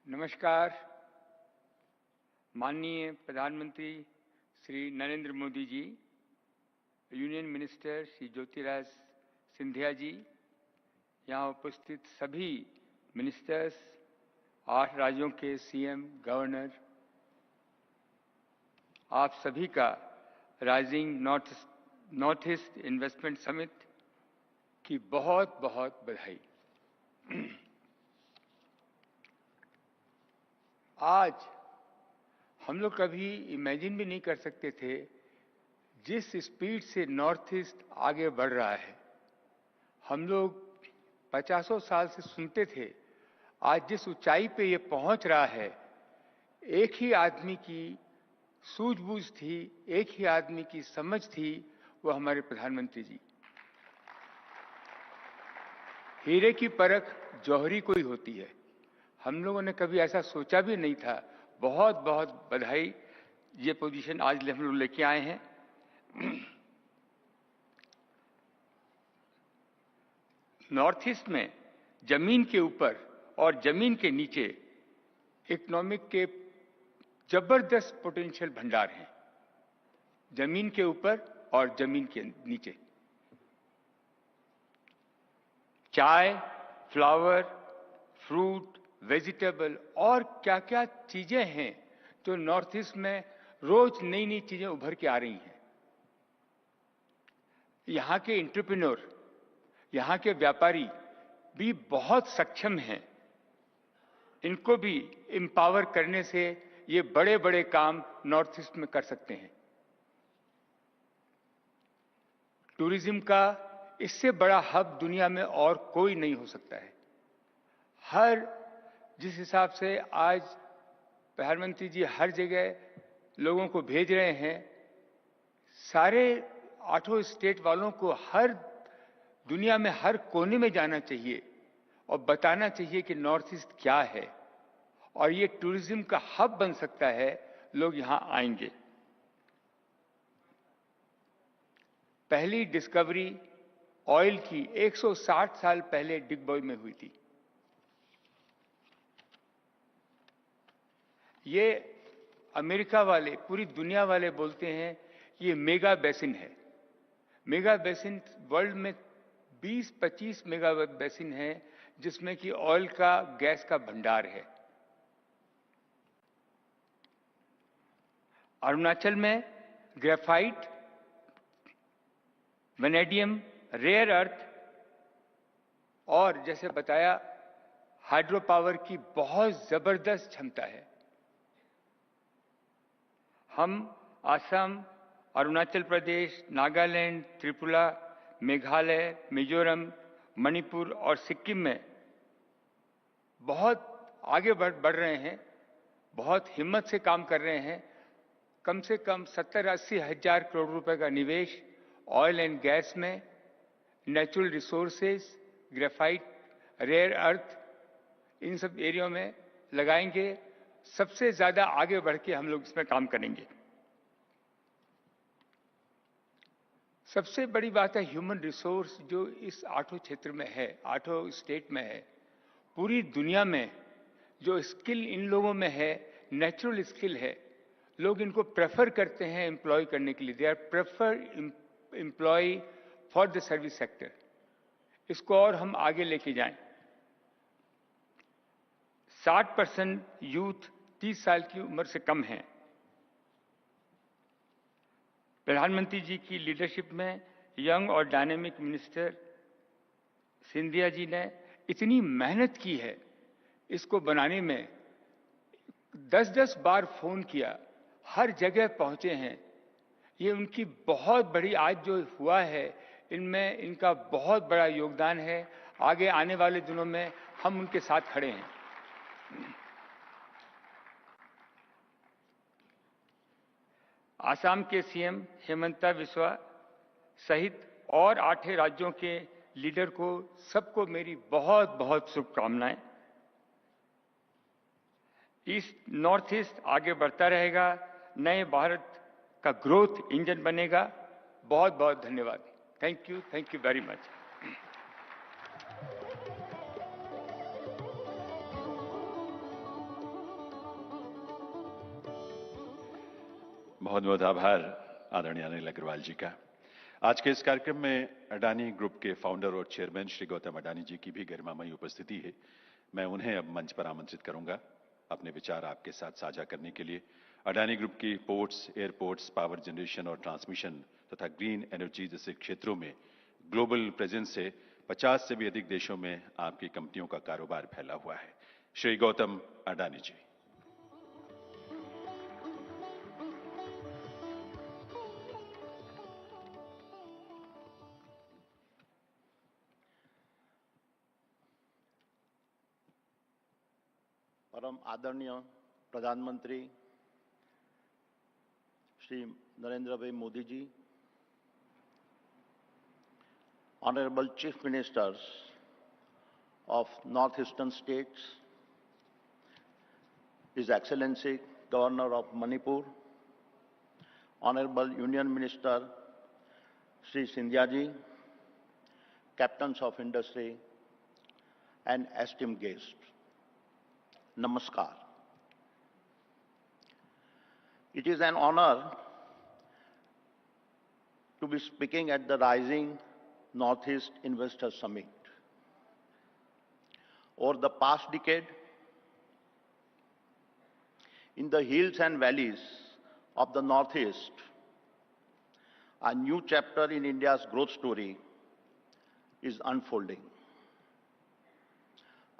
नमस्कार। माननीय प्रधानमंत्री श्री नरेंद्र मोदी जी, यूनियन मिनिस्टर श्री ज्योतिराज सिंधिया जी, यहाँ उपस्थित सभी मिनिस्टर्स, 8 राज्यों के सीएम, गवर्नर, आप सभी का rising north east investment summit की बहुत बहुत बधाई। आज हम लोग कभी इमेजिन भी नहीं कर सकते थे जिस स्पीड से नॉर्थ ईस्ट आगे बढ़ रहा है। हम लोग 50 साल से सुनते थे, आज जिस ऊंचाई पे ये पहुंच रहा है, एक ही आदमी की सूझबूझ थी, एक ही आदमी की समझ थी, वो हमारे प्रधानमंत्री जी। हीरे की परख जौहरी को ही होती है। हम लोगों ने कभी ऐसा सोचा भी नहीं था। बहुत बहुत बधाई, ये पोजीशन आज हम लोग लेके आए हैं। नॉर्थ ईस्ट में जमीन के ऊपर और जमीन के नीचे इकोनॉमिक के जबरदस्त पोटेंशियल भंडार हैं। जमीन के ऊपर और जमीन के नीचे चाय, फ्लावर, फ्रूट, वेजिटेबल और क्या क्या चीजें हैं जो नॉर्थ ईस्ट में रोज नई नई चीजें उभर के आ रही हैं। यहाँ के एंटरप्रेन्योर, यहाँ के व्यापारी भी बहुत सक्षम हैं। इनको भी एम्पावर करने से ये बड़े बड़े काम नॉर्थ ईस्ट में कर सकते हैं। टूरिज्म का इससे बड़ा हब दुनिया में और कोई नहीं हो सकता है। जिस हिसाब से आज प्रधानमंत्री जी हर जगह लोगों को भेज रहे हैं, सारे 8 स्टेट वालों को दुनिया में हर कोने में जाना चाहिए और बताना चाहिए कि नॉर्थ ईस्ट क्या है और ये टूरिज्म का हब बन सकता है। लोग यहां आएंगे। पहली डिस्कवरी ऑयल की 160 साल पहले डिगबॉय में हुई थी। ये अमेरिका वाले, पूरी दुनिया वाले बोलते हैं ये मेगा बेसिन है। मेगा बेसिन वर्ल्ड में 20-25 मेगा बेसिन है जिसमें कि ऑयल का, गैस का भंडार है। अरुणाचल में ग्रेफाइट, वेनेडियम, रेयर अर्थ और जैसे बताया हाइड्रो पावर की बहुत जबरदस्त क्षमता है। हम असम, अरुणाचल प्रदेश, नागालैंड, त्रिपुरा, मेघालय, मिजोरम, मणिपुर और सिक्किम में बहुत आगे बढ़ रहे हैं, बहुत हिम्मत से काम कर रहे हैं। कम से कम 70-80 हजार करोड़ रुपए का निवेश ऑयल एंड गैस में, natural resources, graphite, rare earth, इन सब एरिया में लगाएंगे। सबसे ज्यादा आगे बढ़ के हम लोग इसमें काम करेंगे। सबसे बड़ी बात है ह्यूमन रिसोर्स जो इस 8 क्षेत्र में है, 8 स्टेट में है। पूरी दुनिया में जो स्किल इन लोगों में है, नेचुरल स्किल है, लोग इनको प्रेफर करते हैं एम्प्लॉय करने के लिए। They are prefer employ for the service sector. इसको और हम आगे लेके जाएं। 60% यूथ 30 साल की उम्र से कम है। प्रधानमंत्री जी की लीडरशिप में यंग और डायनेमिक मिनिस्टर सिंधिया जी ने इतनी मेहनत की है इसको बनाने में। 10-10 बार फोन किया, हर जगह पहुंचे हैं। ये उनकी बहुत बड़ी, आज जो हुआ है इनमें इनका बहुत बड़ा योगदान है। आगे आने वाले दिनों में हम उनके साथ खड़े हैं। आसाम के सीएम हेमंता बिस्वा सहित और 8 राज्यों के लीडर को, सबको मेरी बहुत बहुत शुभकामनाएं। नॉर्थ ईस्ट आगे बढ़ता रहेगा, नए भारत का ग्रोथ इंजन बनेगा। बहुत बहुत धन्यवाद। Thank you very much. बहुत बहुत आभार आदरणीय अनिल अग्रवाल जी का। आज के इस कार्यक्रम में अडानी ग्रुप के फाउंडर और चेयरमैन श्री गौतम अडानी जी की भी गरिमामयी उपस्थिति है। मैं उन्हें अब मंच पर आमंत्रित करूंगा अपने विचार आपके साथ साझा करने के लिए। अडानी ग्रुप की पोर्ट्स, एयरपोर्ट्स, पावर जनरेशन और ट्रांसमिशन तथा ग्रीन एनर्जी जैसे क्षेत्रों में ग्लोबल प्रेजेंस से 50 से भी अधिक देशों में आपकी कंपनियों का कारोबार फैला हुआ है। श्री गौतम अडानी जी। परम आदरणीय प्रधानमंत्री श्री नरेंद्र भाई Modi ji, Honorable Chief Ministers of Northeastern States, His Excellency Governor of Manipur, Honorable Union Minister Shri Sindhya ji, captains of industry, and esteemed guests. Namaskar. It is an honor to be speaking at the Rising Northeast Investor Summit. Over the past decade, in the hills and valleys of the Northeast, a new chapter in India's growth story is unfolding.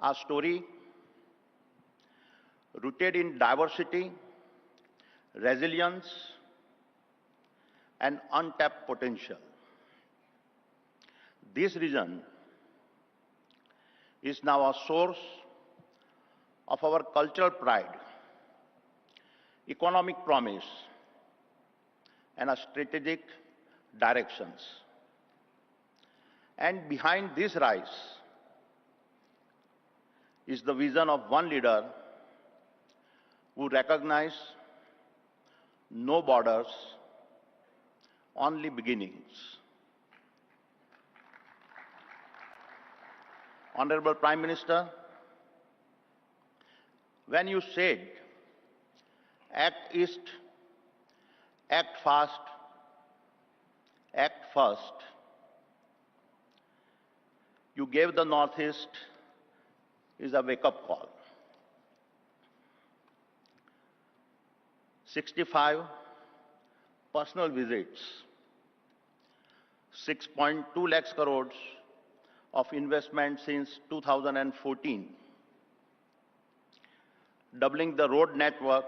A story rooted in diversity, resilience, and untapped potential. This region is now a source of our cultural pride, economic promise, and a strategic directions. And behind this rise is the vision of one leader who recognizes no borders, only beginnings. Honorable Prime Minister, when you said, act east, act fast, act first, you gave the Northeast is a wake-up call. 65 personal visits, 6.2 lakhs crores of investment since 2014, doubling the road network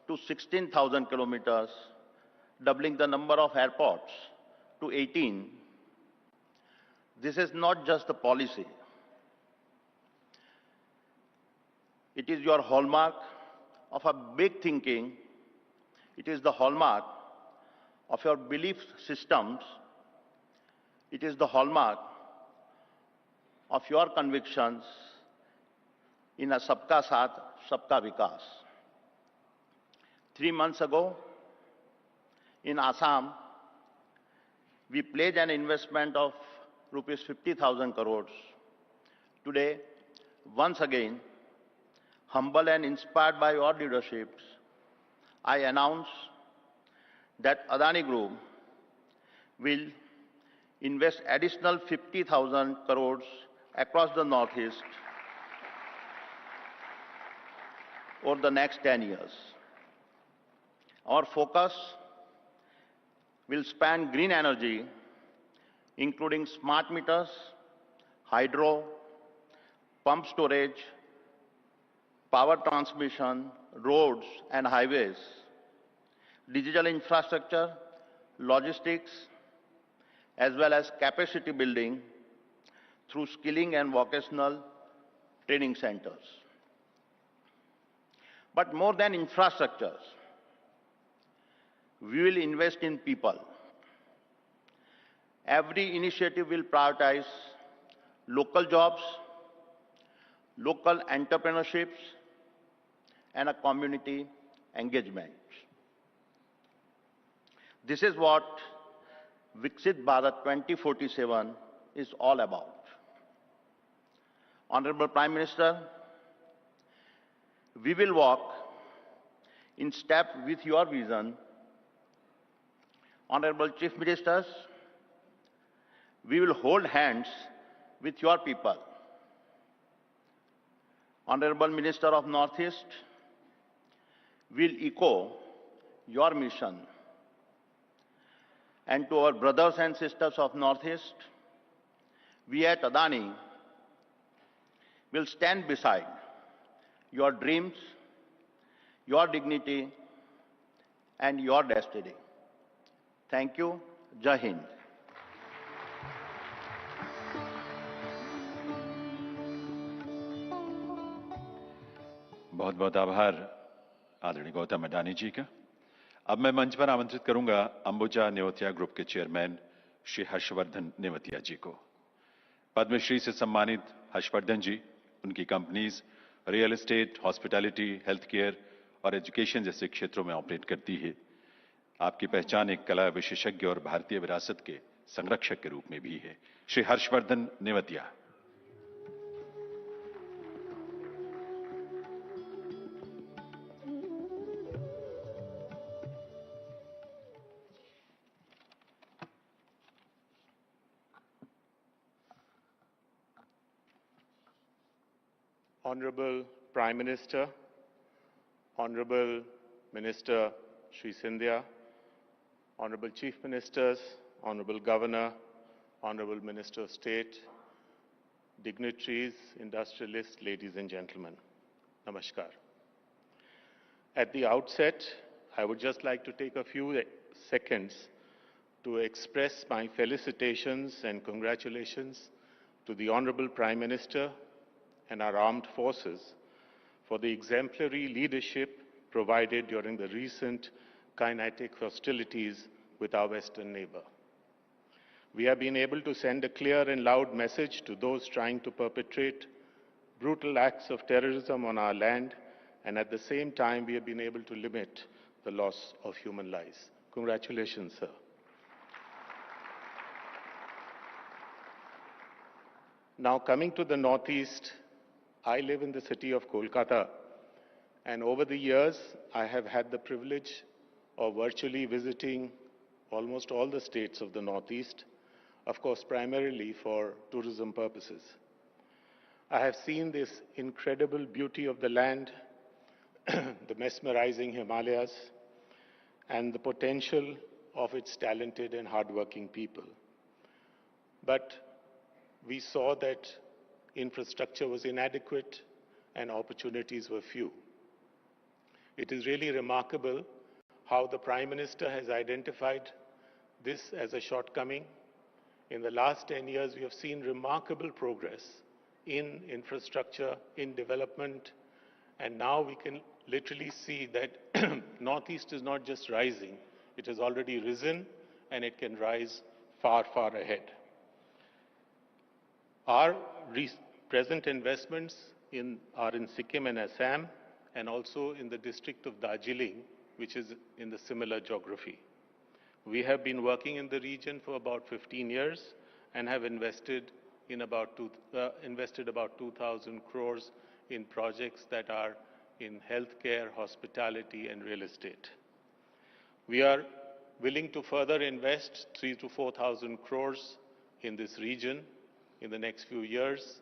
to 16,000 kilometers, doubling the number of airports to 18. This is not just a policy. It is your hallmark of a big thinking. It is the hallmark of your belief systems. It is the hallmark of your convictions in a Sabka Saath, Sabka Vikas. 3 months ago, in Assam, we pledged an investment of rupees 50,000 crores. Today, once again, humble and inspired by your leaderships, I announce that Adani Group will invest additional 50,000 crores across the Northeast over the next 10 years. Our focus will span green energy, including smart meters, hydro, pump storage, power transmission, roads and highways, digital infrastructure, logistics, as well as capacity building through skilling and vocational training centers. But more than infrastructures, we will invest in people. Every initiative will prioritize local jobs, local entrepreneurships, and a community engagement. This is what Viksit Bharat 2047 is all about. Honorable Prime Minister, we will walk in step with your vision. Honorable Chief Ministers, we will hold hands with your people. Honorable Minister of Northeast, will echo your mission. And to our brothers and sisters of Northeast, we at Adani will stand beside your dreams, your dignity, and your destiny. Thank you. Jai Hind. बहुत बहुत आभार आदरणीय गौतम अडानी जी का। अब मैं मंच पर आमंत्रित करूंगा अंबुजा नेवतिया ग्रुप के चेयरमैन श्री हर्षवर्धन नेवतिया जी को। पद्मश्री से सम्मानित हर्षवर्धन जी उनकी companies real estate, hospitality, health care और एजुकेशन जैसे क्षेत्रों में ऑपरेट करती है। आपकी पहचान एक कला विशेषज्ञ और भारतीय विरासत के संरक्षक के रूप में भी है। Shri Harshvardhan Nevatia. Honorable Prime Minister, Honorable Minister Sri Scindia, Honorable Chief Ministers, Honorable Governor, Honorable Minister of State, dignitaries, industrialists, ladies and gentlemen, Namaskar. At the outset, I would just like to take a few seconds to express my felicitations and congratulations to the Honorable Prime Minister and our armed forces for the exemplary leadership provided during the recent kinetic hostilities with our western neighbor. We have been able to send a clear and loud message to those trying to perpetrate brutal acts of terrorism on our land, and at the same time we have been able to limit the loss of human lives. Congratulations, sir. Now coming to the Northeast, I live in the city of Kolkata, and over the years, I have had the privilege of virtually visiting almost all the states of the Northeast, of course, primarily for tourism purposes. I have seen this incredible beauty of the land, the mesmerizing Himalayas, and the potential of its talented and hardworking people. But we saw that infrastructure was inadequate and opportunities were few. It is really remarkable how the Prime Minister has identified this as a shortcoming. In the last 10 years, we have seen remarkable progress in infrastructure, in development, and now we can literally see that Northeast is not just rising, it has already risen and it can rise far, far ahead. Our present investments are in Sikkim and Assam, and also in the district of Darjeeling, which is in the similar geography. We have been working in the region for about 15 years and have invested about 2,000 crores in projects that are in healthcare, hospitality, and real estate. We are willing to further invest 3,000 to 4,000 crores in this region in the next few years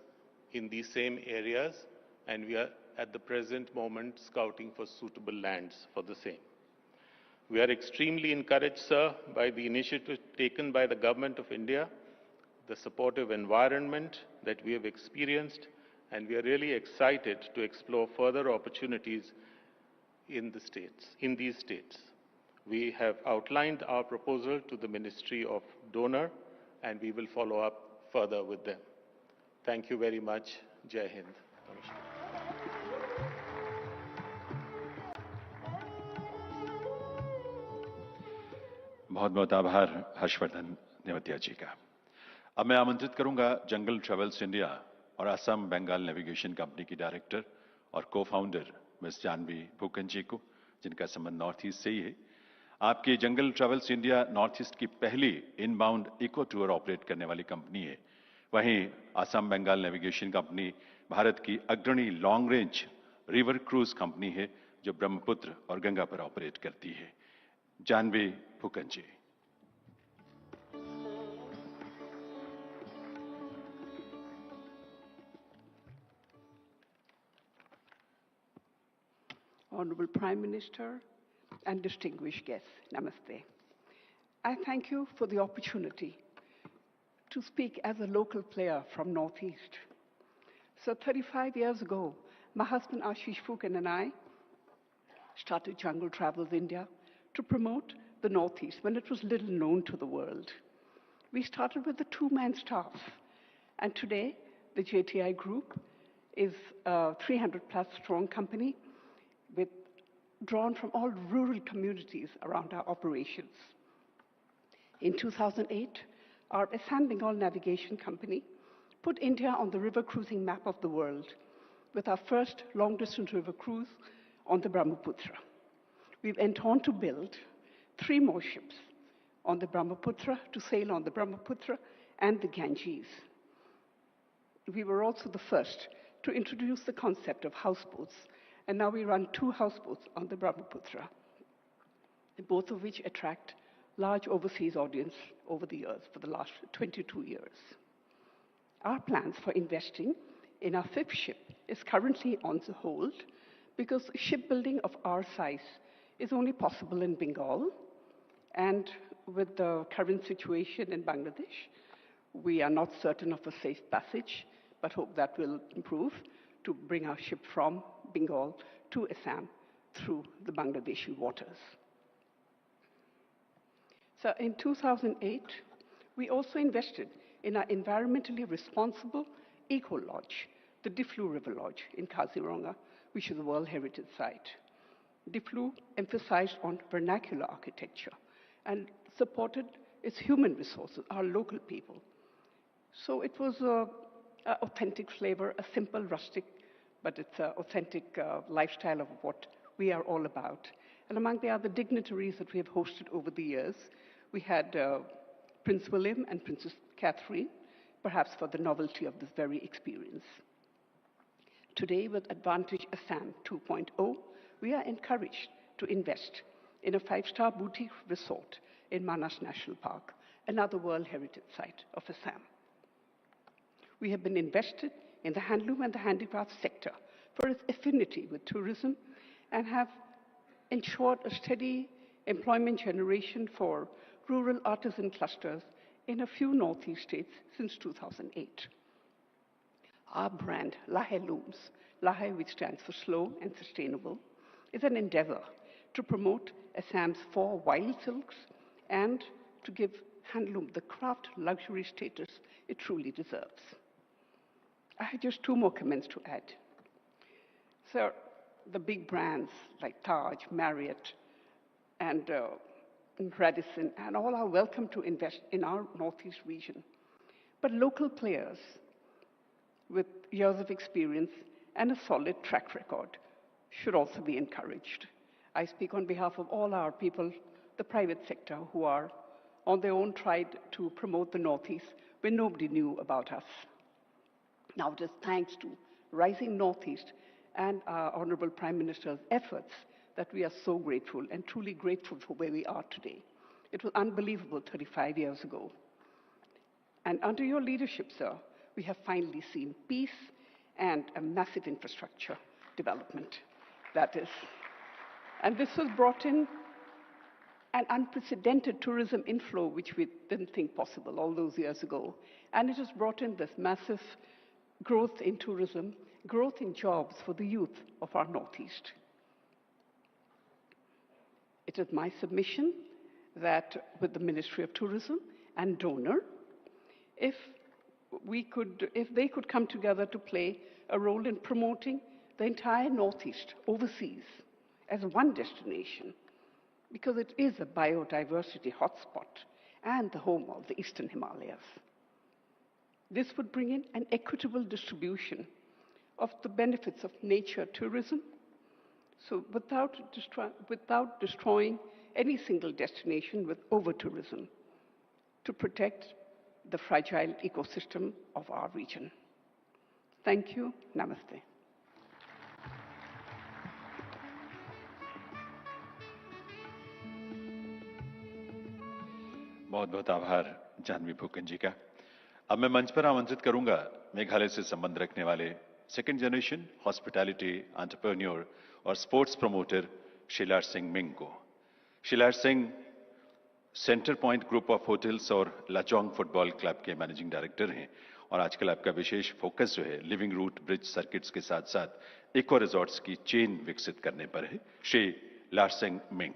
in these same areas, and we are at the present moment scouting for suitable lands for the same. We are extremely encouraged, sir, by the initiative taken by the Government of India, the supportive environment that we have experienced, and we are really excited to explore further opportunities in these states. We have outlined our proposal to the Ministry of Donor, and we will follow up further with them. Thank you very much. Jai Hind. Namaskar. बहुत बहुत आभार हर्षवर्धन नेवतिया जी का। अब मैं आमंत्रित करूंगा जंगल travels India और Assam Bengal navigation company की डायरेक्टर और को-फाउंडर मिस जानवी भूकन जी को, जिनका संबंध नॉर्थ ईस्ट से ही है। आपकी जंगल ट्रेवल्स इंडिया नॉर्थ ईस्ट की पहली इनबाउंड इको टूर ऑपरेट करने वाली कंपनी है। वहीं असम बंगाल नेविगेशन कंपनी भारत की अग्रणी long range river cruise company है, जो ब्रह्मपुत्र और गंगा पर ऑपरेट करती है। जानवी भूकन जी। Honorable Prime Minister and distinguished guests, Namaste. I thank you for the opportunity to speak as a local player from Northeast. So 35 years ago, my husband Ashish Phookan and I started Jungle Travels India to promote the Northeast when it was little known to the world. We started with a two-man staff, and today the JTI Group is a 300-plus strong company drawn from all rural communities around our operations. In 2008, our Assam Bengal Navigation Company put India on the river cruising map of the world with our first long-distance river cruise on the Brahmaputra. We went on to build 3 more ships, on the Brahmaputra, to sail on the Brahmaputra and the Ganges. We were also the first to introduce the concept of houseboats, and now we run 2 houseboats on the Brahmaputra, both of which attract large overseas audience over the years, for the last 22 years. Our plans for investing in our 5th ship is currently on the hold because shipbuilding of our size is only possible in Bengal, and with the current situation in Bangladesh, we are not certain of a safe passage, but hope that will improve to bring our ship from Bengal to Assam through the Bangladeshi waters. So in 2008, we also invested in our environmentally responsible eco-lodge, the Diflu River Lodge in Kaziranga, which is a World Heritage Site. Diflu emphasized on vernacular architecture and supported its human resources, our local people. So it was an authentic flavor, a simple, rustic, but it's an authentic lifestyle of what we are all about. And among the other dignitaries that we have hosted over the years, we had Prince William and Princess Catherine, perhaps for the novelty of this very experience. Today, with Advantage Assam 2.0, we are encouraged to invest in a 5-star boutique resort in Manas National Park, another World Heritage Site of Assam. We have been invested in the handloom and the handicraft sector for its affinity with tourism and have ensured a steady employment generation for rural artisan clusters in a few Northeast states since 2008. Our brand, Lahe Looms, Lahe, which stands for slow and sustainable, is an endeavor to promote Assam's 4 wild silks and to give handloom the craft luxury status it truly deserves. I have just 2 more comments to add. So the big brands like Taj, Marriott, and Radisson, and all are welcome to invest in our Northeast region. But local players with years of experience and a solid track record should also be encouraged. I speak on behalf of all our people, the private sector, who are on their own tried to promote the Northeast when nobody knew about us. Now, it is thanks to Rising Northeast and our Honorable Prime Minister's efforts that we are so grateful and truly grateful for where we are today. It was unbelievable 35 years ago. And under your leadership, sir, we have finally seen peace and a massive infrastructure development. That is. And this has brought in an unprecedented tourism inflow, which we didn't think possible all those years ago. And it has brought in this massive growth in tourism, growth in jobs for the youth of our Northeast. It is my submission that with the Ministry of Tourism and donor, if they could come together to play a role in promoting the entire Northeast overseas as one destination, because it is a biodiversity hotspot and the home of the Eastern Himalayas. This would bring in an equitable distribution of the benefits of nature tourism, so without destroying any single destination with over-tourism, to protect the fragile ecosystem of our region. Thank you. Namaste. बहुत बहुत आभार जानवी फूकन जी का। अब मैं मंच पर आमंत्रित करूंगा मेघालय से संबंध रखने वाले 2nd जनरेशन हॉस्पिटैलिटी एंटरप्रेन्योर और स्पोर्ट्स प्रमोटर शिलार सिंह मिंग को। Shilar Singh centre point group of hotels और लाचोंग फुटबॉल क्लब के मैनेजिंग डायरेक्टर हैं और आजकल आपका विशेष फोकस जो है लिविंग रूट ब्रिज सर्किट्स के साथ साथ इको रिजॉर्ट्स की चेन विकसित करने पर है। श्री लार Singh Ming.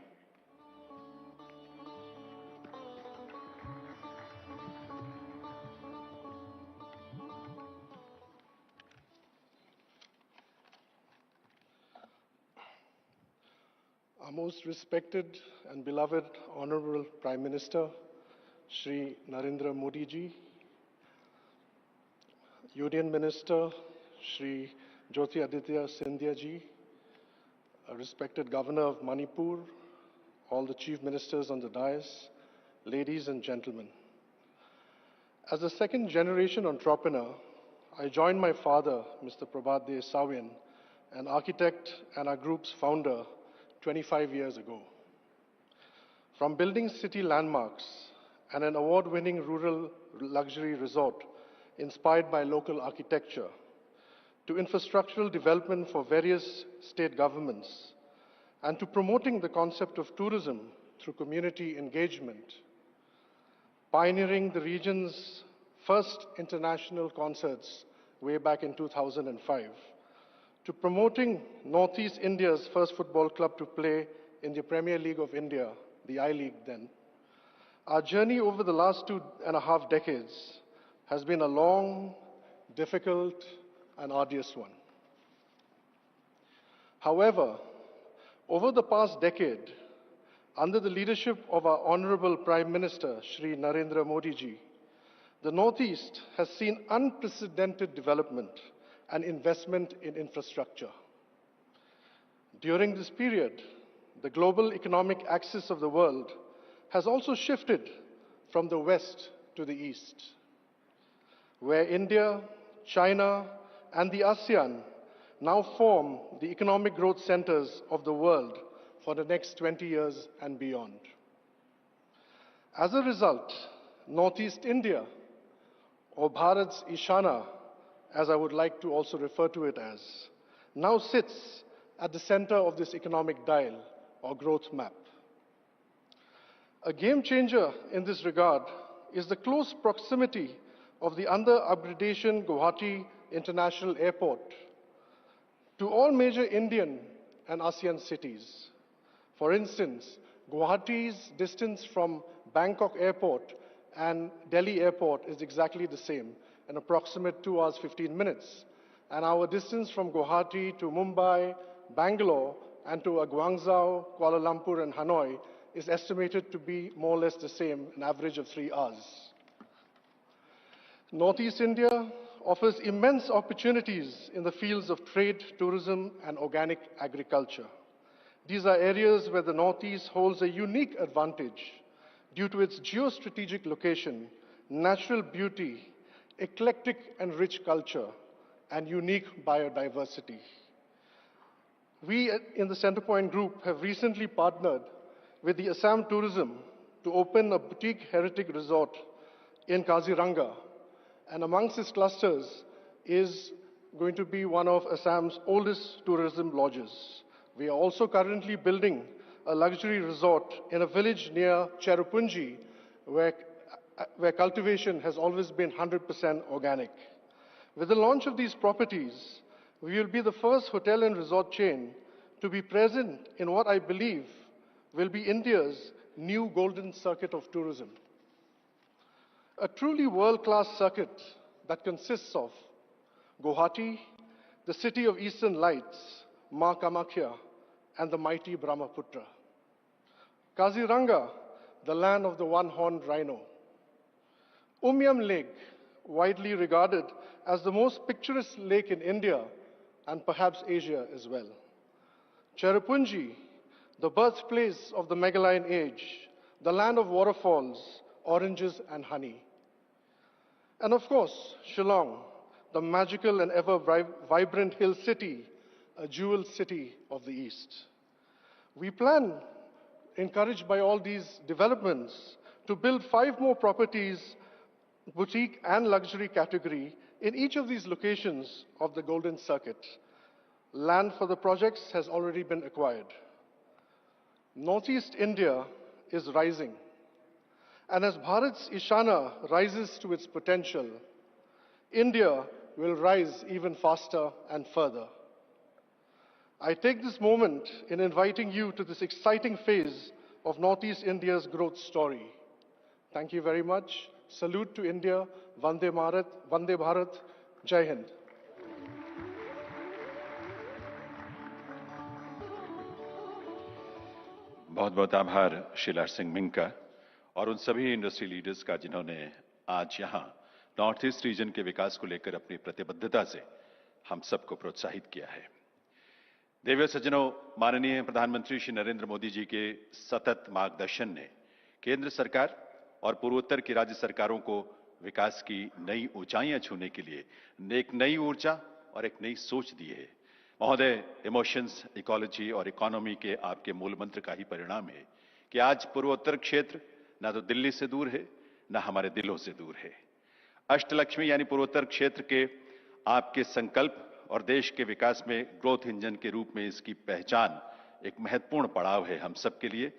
Our most respected and beloved Honorable Prime Minister, Shri Narendra Modi ji, Union Minister, Shri Jyoti Aditya Scindia ji, a respected Governor of Manipur, all the Chief Ministers on the dais, ladies and gentlemen. As a second-generation entrepreneur, I joined my father, Mr. Prabhat De Sawian, an architect and our group's founder, 25 years ago. From building city landmarks and an award-winning rural luxury resort inspired by local architecture, to infrastructural development for various state governments, and to promoting the concept of tourism through community engagement, pioneering the region's first international concerts way back in 2005, to promoting Northeast India's first football club to play in the Premier League of India, the I-League then. Our journey over the last 2.5 decades has been a long, difficult, and arduous one. However, over the past decade, under the leadership of our Honorable Prime Minister, Shri Narendra Modi ji, the Northeast has seen unprecedented development and investment in infrastructure. During this period, the global economic axis of the world has also shifted from the west to the east, where India, China, and the ASEAN now form the economic growth centers of the world for the next 20 years and beyond. As a result, Northeast India, or Bharat's Ishana, as I would like to also refer to it as, now sits at the center of this economic dial or growth map. A game changer in this regard is the close proximity of the under-upgradation Guwahati International Airport to all major Indian and ASEAN cities. For instance, Guwahati's distance from Bangkok Airport and Delhi Airport is exactly the same, an approximate 2 hours, 15 minutes. And our distance from Guwahati to Mumbai, Bangalore, and to Guangzhou, Kuala Lumpur, and Hanoi is estimated to be more or less the same, an average of 3 hours. Northeast India offers immense opportunities in the fields of trade, tourism, and organic agriculture. These are areas where the Northeast holds a unique advantage due to its geostrategic location, natural beauty, eclectic and rich culture, and unique biodiversity. We in the Centrepoint Group have recently partnered with the Assam Tourism to open a boutique heritage resort in Kaziranga, and amongst its clusters is going to be one of Assam's oldest tourism lodges. We are also currently building a luxury resort in a village near Cherrapunji, where cultivation has always been 100% organic. With the launch of these properties, we will be the first hotel and resort chain to be present in what I believe will be India's new golden circuit of tourism. A truly world-class circuit that consists of Guwahati, the city of Eastern Lights, Ma Kamakhya, and the mighty Brahmaputra. Kaziranga, the land of the one-horned rhino. Umyam Lake, widely regarded as the most picturesque lake in India and perhaps Asia as well. Cherrapunji, the birthplace of the Meghaline age, the land of waterfalls, oranges and honey. And of course, Shillong, the magical and ever vibrant hill city, a jewel city of the East. We plan, encouraged by all these developments, to build 5 more properties, boutique and luxury category, in each of these locations of the Golden Circuit. Land for the projects has already been acquired. Northeast India is rising. And as Bharat's Ishana rises to its potential, India will rise even faster and further. I take this moment in inviting you to this exciting phase of Northeast India's growth story. Thank you very much. Salute to India. Vande Bharat. Jai Hind. बहुत बहुत आभार शिला Singh Ming का और उन सभी industry leaders का जिन्होंने आज यहां नॉर्थ ईस्ट रीजन के विकास को लेकर अपनी प्रतिबद्धता से हम सबको प्रोत्साहित किया है। देवियों सज्जनों, माननीय प्रधानमंत्री श्री नरेंद्र मोदी जी के सतत मार्गदर्शन ने केंद्र सरकार और पूर्वोत्तर की राज्य सरकारों को विकास की नई ऊंचाइयां छूने के लिए एक नई ऊर्जा और एक नई सोच दी है। महोदय, इमोशंस, इकोलॉजी और इकोनॉमी के आपके मूल मंत्र का ही परिणाम है कि आज पूर्वोत्तर क्षेत्र ना तो दिल्ली से दूर है, ना हमारे दिलों से दूर है। अष्टलक्ष्मी यानी पूर्वोत्तर क्षेत्र के आपके संकल्प और देश के विकास में ग्रोथ इंजन के रूप में इसकी पहचान एक महत्वपूर्ण पड़ाव है हम सबके लिए।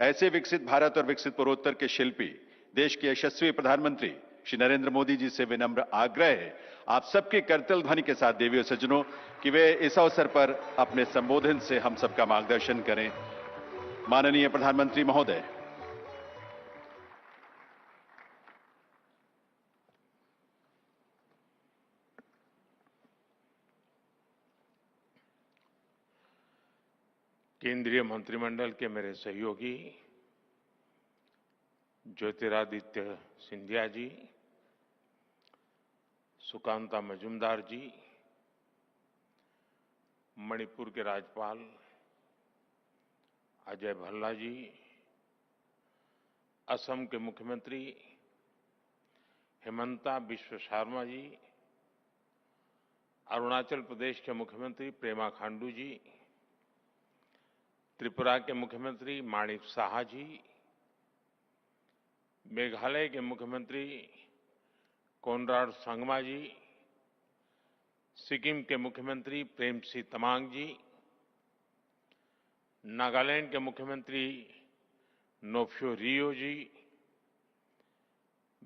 ऐसे विकसित भारत और विकसित पूर्वोत्तर के शिल्पी देश के यशस्वी प्रधानमंत्री श्री नरेंद्र मोदी जी से विनम्र आग्रह है आप सबके करतल ध्वनि के साथ देवी और सज्जनों कि वे इस अवसर पर अपने संबोधन से हम सबका मार्गदर्शन करें। माननीय प्रधानमंत्री महोदय, केंद्रीय मंत्रिमंडल के मेरे सहयोगी ज्योतिरादित्य सिंधिया जी, सुकांता मजूमदार जी, मणिपुर के राज्यपाल अजय भल्ला जी, असम के मुख्यमंत्री हेमंता बिश्व शर्मा जी, अरुणाचल प्रदेश के मुख्यमंत्री पेमा खांडू जी, त्रिपुरा के मुख्यमंत्री माणिक साहा जी, मेघालय के मुख्यमंत्री कोनराड संगमा जी, सिक्किम के मुख्यमंत्री प्रेमसिंह तमांग जी, नागालैंड के मुख्यमंत्री नोफ्यो रियो जी,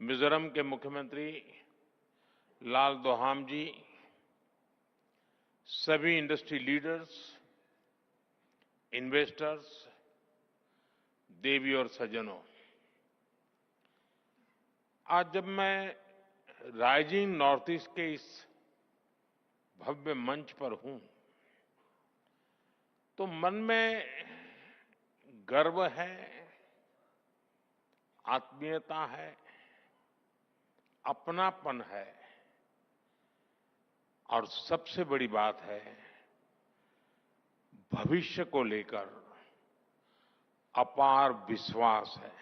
मिजोरम के मुख्यमंत्री लाल दोहाम जी, सभी इंडस्ट्री लीडर्स, इन्वेस्टर्स, देवी और सज्जनों, आज जब मैं राइजिंग नॉर्थ ईस्ट के इस भव्य मंच पर हूं तो मन में गर्व है, आत्मीयता है, अपनापन है और सबसे बड़ी बात है भविष्य को लेकर अपार विश्वास है।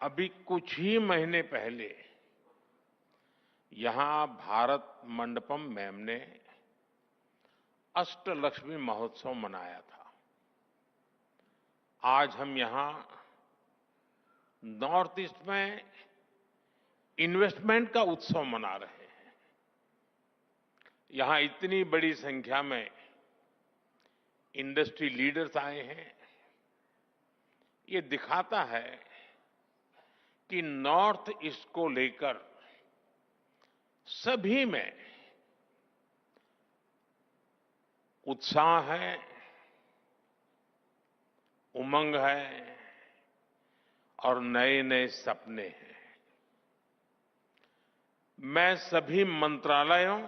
अभी कुछ ही महीने पहले यहां भारत मंडपम में हमने अष्टलक्ष्मी महोत्सव मनाया था। आज हम यहां नॉर्थ ईस्ट में इन्वेस्टमेंट का उत्सव मना रहे हैं। यहां इतनी बड़ी संख्या में इंडस्ट्री लीडर्स आए हैं। ये दिखाता है कि नॉर्थ ईस्ट को लेकर सभी में उत्साह है, उमंग है और नए नए सपने हैं। मैं सभी मंत्रालयों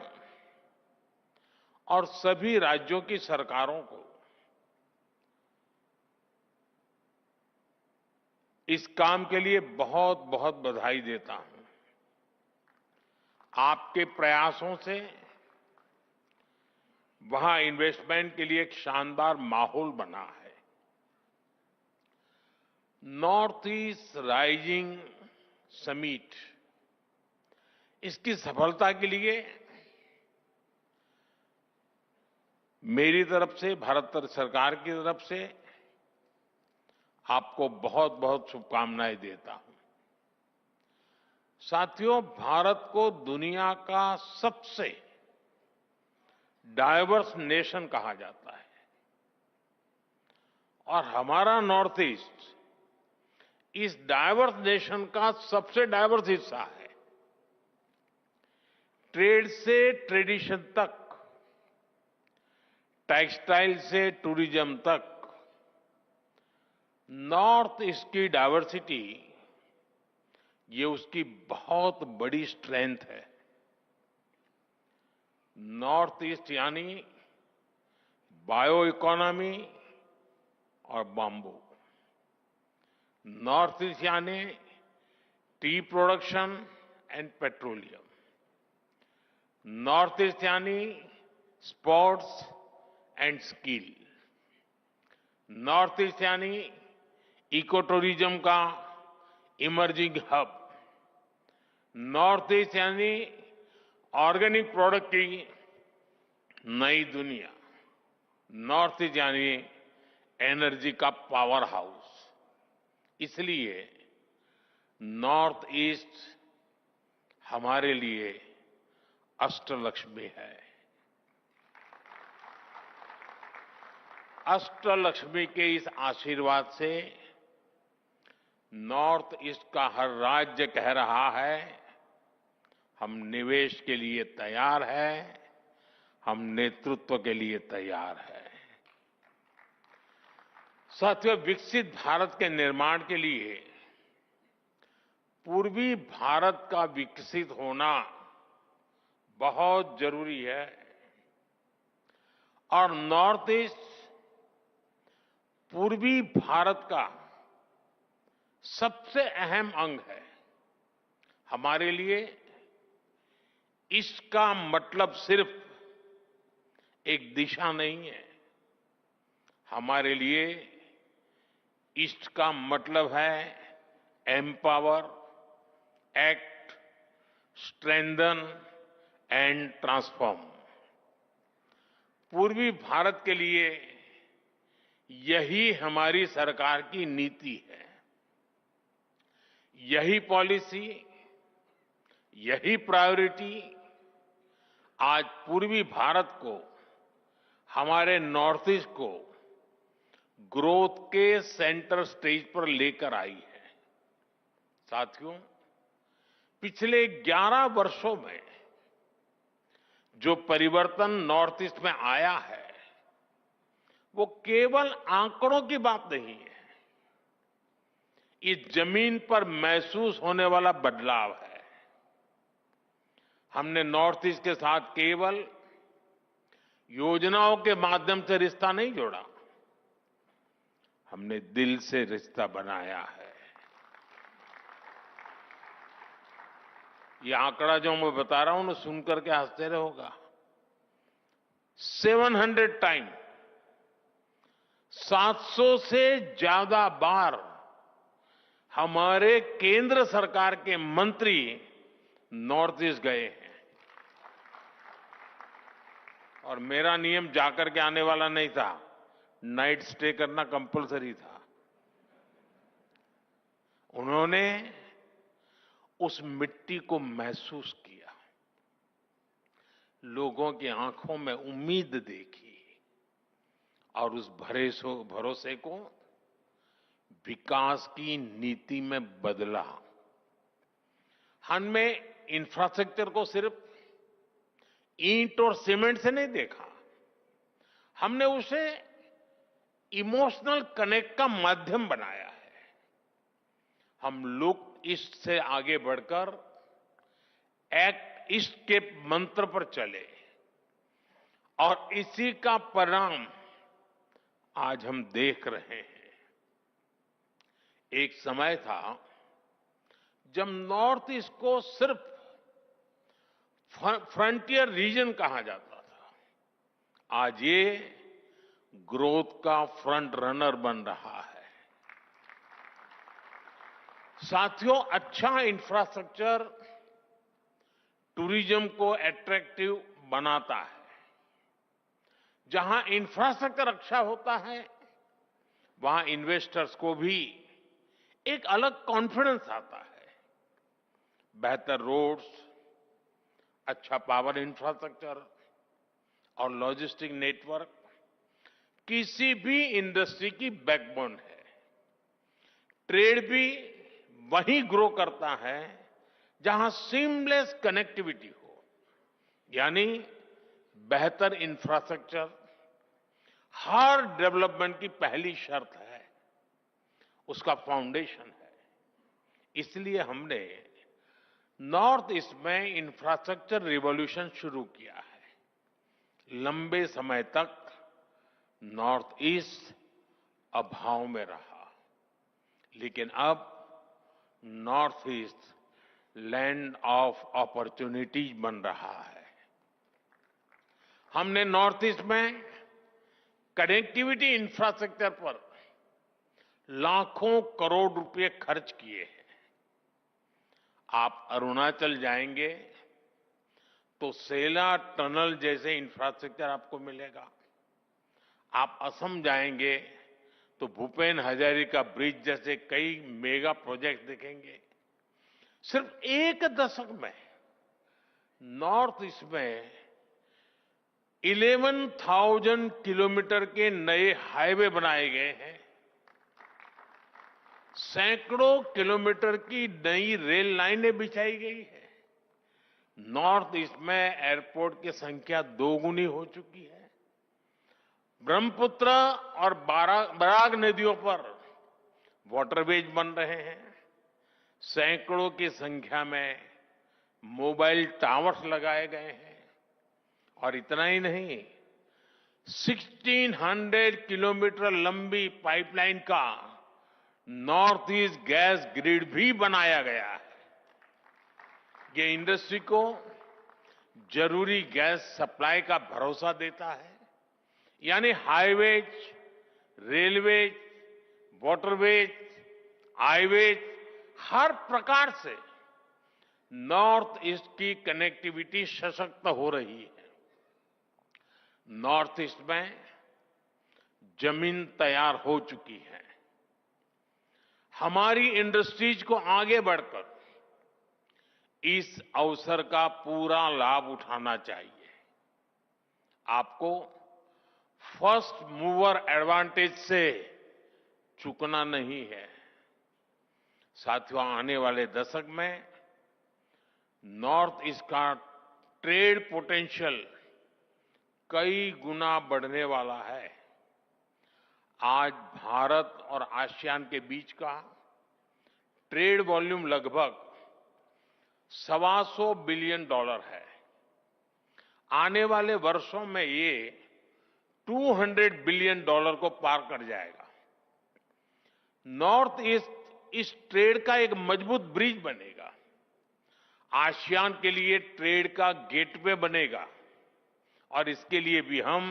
और सभी राज्यों की सरकारों को इस काम के लिए बहुत बहुत बधाई देता हूं। आपके प्रयासों से वहां इन्वेस्टमेंट के लिए एक शानदार माहौल बना है। नॉर्थ ईस्ट राइजिंग समिट, इसकी सफलता के लिए मेरी तरफ से, भारत सरकार की तरफ से आपको बहुत बहुत शुभकामनाएं देता हूं। साथियों, भारत को दुनिया का सबसे डाइवर्स नेशन कहा जाता है और हमारा नॉर्थ ईस्ट इस डाइवर्स नेशन का सबसे डाइवर्स हिस्सा है। ट्रेड से ट्रेडिशन तक, टेक्सटाइल से टूरिज्म तक, नॉर्थ ईस्ट की डाइवर्सिटी ये उसकी बहुत बड़ी स्ट्रेंथ है। नॉर्थ ईस्ट यानी बायो इकोनॉमी और बाम्बू, नॉर्थ ईस्ट यानी tea production and petroleum, north east यानी sports and skill, north east यानी इको टूरिज्म का इमर्जिंग हब, नॉर्थ ईस्ट यानी ऑर्गेनिक प्रोडक्ट की नई दुनिया, नॉर्थ ईस्ट यानी एनर्जी का पावर हाउस। इसलिए नॉर्थ ईस्ट हमारे लिए अष्टलक्ष्मी है। अष्टलक्ष्मी के इस आशीर्वाद से नॉर्थ ईस्ट का हर राज्य कह रहा है, हम निवेश के लिए तैयार हैं, हम नेतृत्व के लिए तैयार हैं। साथियों, विकसित भारत के निर्माण के लिए पूर्वी भारत का विकसित होना बहुत जरूरी है और नॉर्थ ईस्ट पूर्वी भारत का सबसे अहम अंग है। हमारे लिए इसका मतलब सिर्फ एक दिशा नहीं है, हमारे लिए ईस्ट का मतलब है empower, act, strengthen and transform. पूर्वी भारत के लिए यही हमारी सरकार की नीति है, यही पॉलिसी, यही प्रायोरिटी आज पूर्वी भारत को, हमारे नॉर्थ ईस्ट को ग्रोथ के सेंटर स्टेज पर लेकर आई है। साथियों, पिछले 11 वर्षों में जो परिवर्तन नॉर्थ ईस्ट में आया है वो केवल आंकड़ों की बात नहीं है, इस जमीन पर महसूस होने वाला बदलाव है। हमने नॉर्थ ईस्ट के साथ केवल योजनाओं के माध्यम से रिश्ता नहीं जोड़ा, हमने दिल से रिश्ता बनाया है। ये आंकड़ा जो मैं बता रहा हूं ना, सुनकर के आश्चर्य होगा। 700 टाइम, 700 से ज्यादा बार हमारे केंद्र सरकार के मंत्री नॉर्थ ईस्ट गए हैं और मेरा नियम जाकर के आने वाला नहीं था, नाइट स्टे करना कंपलसरी था। उन्होंने उस मिट्टी को महसूस किया, लोगों की आंखों में उम्मीद देखी और उस भरोसे को विकास की नीति में बदला। हमने इंफ्रास्ट्रक्चर को सिर्फ ईंट और सीमेंट से नहीं देखा, हमने उसे इमोशनल कनेक्ट का माध्यम बनाया है। हम लुक ईस्ट से आगे बढ़कर एक्ट ईस्ट के मंत्र पर चले और इसी का परिणाम आज हम देख रहे हैं। एक समय था जब नॉर्थ ईस्ट को सिर्फ फ्रंटियर रीजन कहा जाता था, आज ये ग्रोथ का फ्रंट रनर बन रहा है। साथियों, अच्छा इंफ्रास्ट्रक्चर टूरिज्म को अट्रैक्टिव बनाता है। जहां इंफ्रास्ट्रक्चर अच्छा होता है वहां इन्वेस्टर्स को भी एक अलग कॉन्फिडेंस आता है। बेहतर रोड्स, अच्छा पावर इंफ्रास्ट्रक्चर और लॉजिस्टिक नेटवर्क किसी भी इंडस्ट्री की बैकबोन है। ट्रेड भी वहीं ग्रो करता है जहां सीमलेस कनेक्टिविटी हो, यानी बेहतर इंफ्रास्ट्रक्चर हर डेवलपमेंट की पहली शर्त है, उसका फाउंडेशन है। इसलिए हमने नॉर्थ ईस्ट में इंफ्रास्ट्रक्चर रिवॉल्यूशन शुरू किया है। लंबे समय तक नॉर्थ ईस्ट अभाव में रहा, लेकिन अब north east land of opportunities बन रहा है। हमने नॉर्थ ईस्ट में कनेक्टिविटी इंफ्रास्ट्रक्चर पर लाखों करोड़ रुपए खर्च किए हैं। आप अरुणाचल जाएंगे तो सेला टनल जैसे इंफ्रास्ट्रक्चर आपको मिलेगा। आप असम जाएंगे तो भूपेन हजारिका ब्रिज जैसे कई मेगा प्रोजेक्ट दिखेंगे। सिर्फ एक दशक में नॉर्थ ईस्ट में 11,000 किलोमीटर के नए हाईवे बनाए गए हैं। सैकड़ों किलोमीटर की नई रेल लाइनें बिछाई गई है। नॉर्थ ईस्ट में एयरपोर्ट की संख्या दोगुनी हो चुकी है। ब्रह्मपुत्र और बराग नदियों पर वाटरवेज बन रहे हैं। सैकड़ों की संख्या में मोबाइल टावर्स लगाए गए हैं। और इतना ही नहीं, 1600 किलोमीटर लंबी पाइपलाइन का नॉर्थ ईस्ट गैस ग्रिड भी बनाया गया है। ये इंडस्ट्री को जरूरी गैस सप्लाई का भरोसा देता है। यानी हाईवेज, रेलवेज, वाटरवेज, हाईवेज, हर प्रकार से नॉर्थ ईस्ट की कनेक्टिविटी सशक्त हो रही है। नॉर्थ ईस्ट में जमीन तैयार हो चुकी है। हमारी इंडस्ट्रीज को आगे बढ़कर इस अवसर का पूरा लाभ उठाना चाहिए। आपको फर्स्ट मूवर एडवांटेज से चूकना नहीं है। साथियों, आने वाले दशक में नॉर्थ ईस्ट का ट्रेड पोटेंशियल कई गुना बढ़ने वाला है। आज भारत और आसियान के बीच का ट्रेड वॉल्यूम लगभग $125 बिलियन है। आने वाले वर्षों में ये $200 बिलियन को पार कर जाएगा। नॉर्थ ईस्ट इस ट्रेड का एक मजबूत ब्रिज बनेगा। आसियान के लिए ट्रेड का गेटवे बनेगा। और इसके लिए भी हम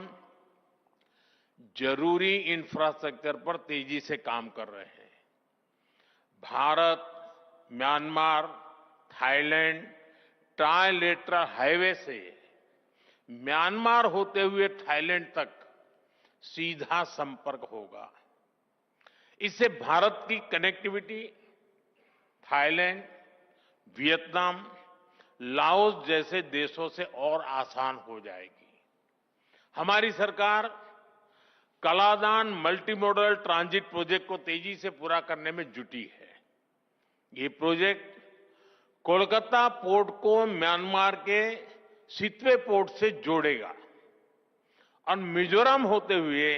जरूरी इंफ्रास्ट्रक्चर पर तेजी से काम कर रहे हैं। Bharat, Myanmar, Thailand trilateral highway से म्यांमार होते हुए थाईलैंड तक सीधा संपर्क होगा। इससे भारत की कनेक्टिविटी थाईलैंड, वियतनाम, लाओस जैसे देशों से और आसान हो जाएगी। हमारी सरकार Kaladan multi modal transit project को तेजी से पूरा करने में जुटी है। ये प्रोजेक्ट कोलकाता पोर्ट को म्यांमार के सितवे पोर्ट से जोड़ेगा और मिजोरम होते हुए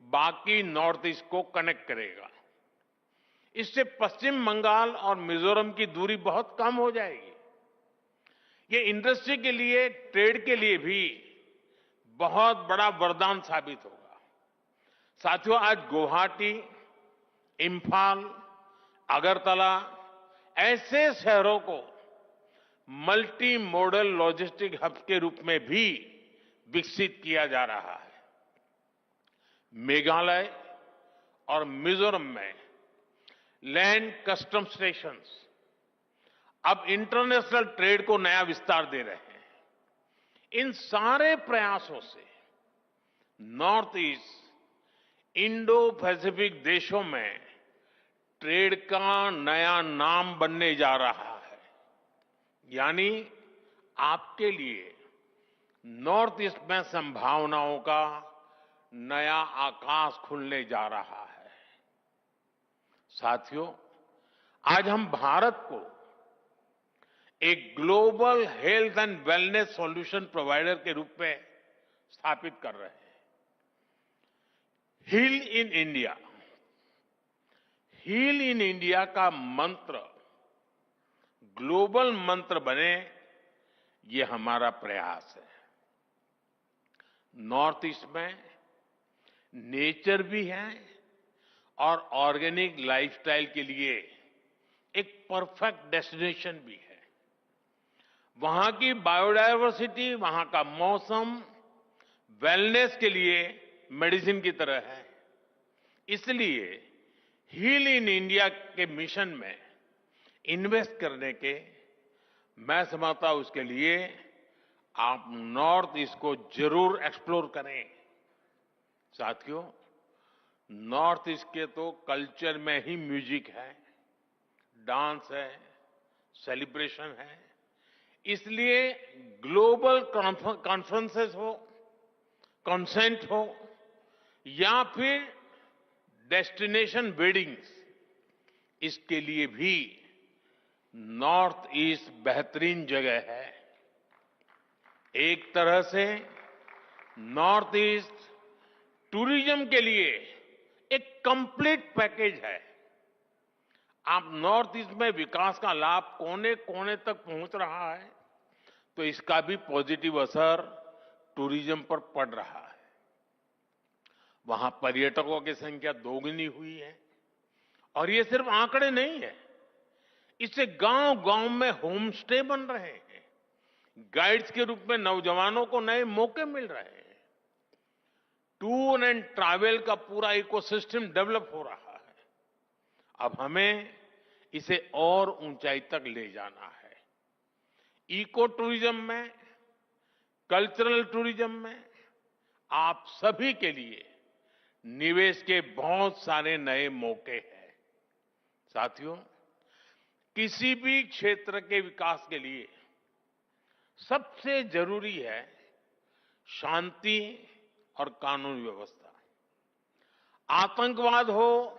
बाकी नॉर्थ ईस्ट को कनेक्ट करेगा। इससे पश्चिम बंगाल और मिजोरम की दूरी बहुत कम हो जाएगी। ये इंडस्ट्री के लिए, ट्रेड के लिए भी बहुत बड़ा वरदान साबित होगा। साथियों, आज गुवाहाटी, इंफाल, अगरतला ऐसे शहरों को मल्टी मॉडल लॉजिस्टिक हब के रूप में भी विकसित किया जा रहा है। मेघालय और मिजोरम में लैंड कस्टम स्टेशंस अब इंटरनेशनल ट्रेड को नया विस्तार दे रहे हैं। इन सारे प्रयासों से नॉर्थ ईस्ट इंडो पैसिफिक देशों में ट्रेड का नया नाम बनने जा रहा है। यानी आपके लिए नॉर्थ ईस्ट में संभावनाओं का नया आकाश खुलने जा रहा है। साथियों, आज हम भारत को एक global health and wellness solution provider के रूप में स्थापित कर रहे हैं। Heal in India, heal in India का मंत्र ग्लोबल मंत्र बने, ये हमारा प्रयास है। नॉर्थ ईस्ट में नेचर भी है और ऑर्गेनिक लाइफस्टाइल के लिए एक परफेक्ट डेस्टिनेशन भी है। वहां की बायोडायवर्सिटी, वहां का मौसम वेलनेस के लिए मेडिसिन की तरह है। इसलिए हील इन इंडिया के मिशन में इन्वेस्ट करने के मैं समझता हूं उसके लिए आप नॉर्थ ईस्ट को जरूर एक्सप्लोर करें। साथियों, नॉर्थ ईस्ट के तो कल्चर में ही म्यूजिक है, डांस है, सेलिब्रेशन है। इसलिए ग्लोबल कॉन्फ्रेंसेस हो, कॉन्सेंट हो या फिर डेस्टिनेशन वेडिंग्स, इसके लिए भी नॉर्थ ईस्ट बेहतरीन जगह है। एक तरह से नॉर्थ ईस्ट टूरिज्म के लिए एक कंप्लीट पैकेज है। आप नॉर्थ ईस्ट में विकास का लाभ कोने कोने तक पहुंच रहा है, तो इसका भी पॉजिटिव असर टूरिज्म पर पड़ रहा है। वहां पर्यटकों की संख्या दोगुनी हुई है और ये सिर्फ आंकड़े नहीं है, इससे गांव-गांव में होम स्टे बन रहे हैं, गाइड्स के रूप में नौजवानों को नए मौके मिल रहे हैं, टूर एंड ट्रैवल का पूरा इकोसिस्टम डेवलप हो रहा है। अब हमें इसे और ऊंचाई तक ले जाना है। इको टूरिज्म में, कल्चरल टूरिज्म में आप सभी के लिए निवेश के बहुत सारे नए मौके हैं। साथियों, किसी भी क्षेत्र के विकास के लिए सबसे जरूरी है शांति और कानून व्यवस्था। आतंकवाद हो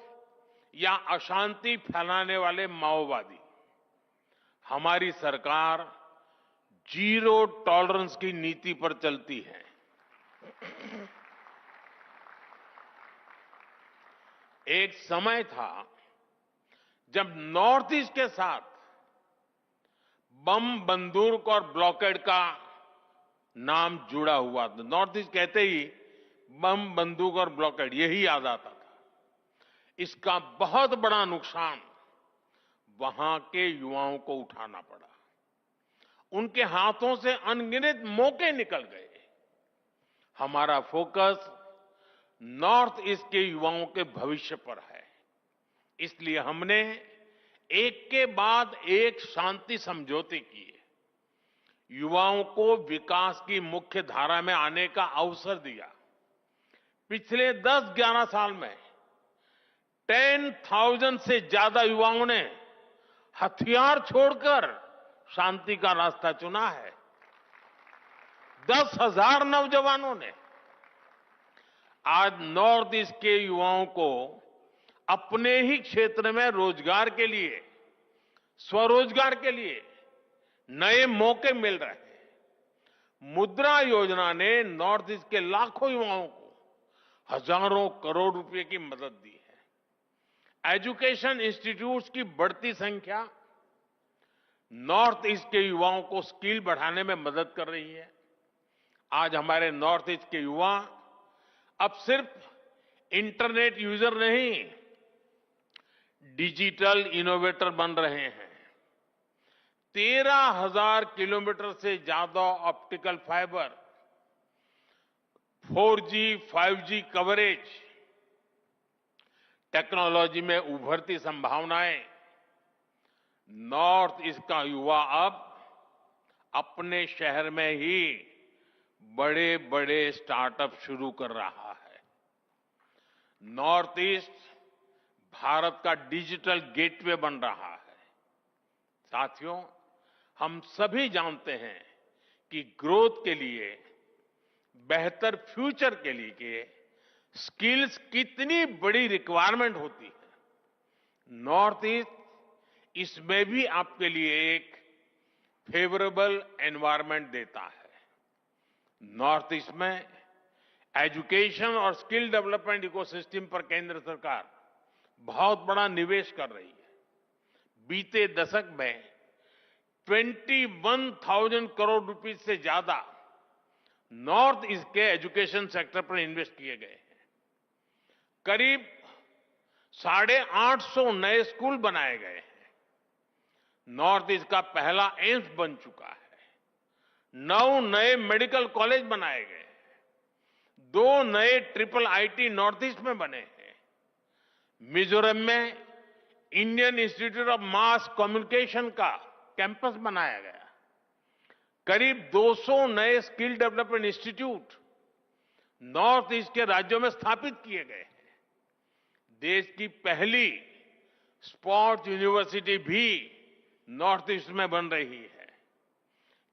या अशांति फैलाने वाले माओवादी, हमारी सरकार जीरो टॉलरेंस की नीति पर चलती है। एक समय था जब नॉर्थ ईस्ट के साथ बम, बंदूक और ब्लॉकेड का नाम जुड़ा हुआ था। नॉर्थ ईस्ट कहते ही बम, बंदूक और ब्लॉकेड यही याद आता था। इसका बहुत बड़ा नुकसान वहां के युवाओं को उठाना पड़ा। उनके हाथों से अनगिनत मौके निकल गए। हमारा फोकस नॉर्थ ईस्ट के युवाओं के भविष्य पर है। इसलिए हमने एक के बाद एक शांति समझौते किए, युवाओं को विकास की मुख्य धारा में आने का अवसर दिया। पिछले 10-11 साल में 10,000 से ज्यादा युवाओं ने हथियार छोड़कर शांति का रास्ता चुना है। 10,000 नौजवानों ने। आज नॉर्थ ईस्ट के युवाओं को अपने ही क्षेत्र में रोजगार के लिए, स्वरोजगार के लिए नए मौके मिल रहे हैं। मुद्रा योजना ने नॉर्थ ईस्ट के लाखों युवाओं को हजारों करोड़ रुपए की मदद दी है। एजुकेशन इंस्टीट्यूट्स की बढ़ती संख्या नॉर्थ ईस्ट के युवाओं को स्किल बढ़ाने में मदद कर रही है। आज हमारे नॉर्थ ईस्ट के युवा अब सिर्फ इंटरनेट यूजर नहीं, डिजिटल इनोवेटर बन रहे हैं। 13,000 किलोमीटर से ज्यादा optical fibre, 4G, 5G coverage, technology में उभरती संभावनाएं। नॉर्थ ईस्ट का युवा अब अपने शहर में ही बड़े बड़े स्टार्टअप शुरू कर रहा है। नॉर्थ ईस्ट भारत का डिजिटल गेटवे बन रहा है। साथियों, हम सभी जानते हैं कि ग्रोथ के लिए, बेहतर फ्यूचर के लिए स्किल्स कितनी बड़ी रिक्वायरमेंट होती है। नॉर्थ ईस्ट इसमें भी आपके लिए एक फेवरेबल एनवायरनमेंट देता है। नॉर्थ ईस्ट में एजुकेशन और स्किल डेवलपमेंट इकोसिस्टम पर केंद्र सरकार बहुत बड़ा निवेश कर रही है। बीते दशक में 21,000 करोड़ रुपए से ज्यादा नॉर्थ ईस्ट के एजुकेशन सेक्टर पर इन्वेस्ट किए गए हैं। करीब 850 नए स्कूल बनाए गए हैं। नॉर्थ ईस्ट का पहला एम्स बन चुका है। 9 नए मेडिकल कॉलेज बनाए गए हैं। 2 नए ट्रिपल आईटी नॉर्थ ईस्ट में बने हैं। मिजोरम में Indian institute of mass communication का कैंपस बनाया गया। करीब 200 नए skill development institute north east के राज्यों में स्थापित किए गए हैं। देश की पहली स्पोर्ट्स यूनिवर्सिटी भी नॉर्थ ईस्ट में बन रही है।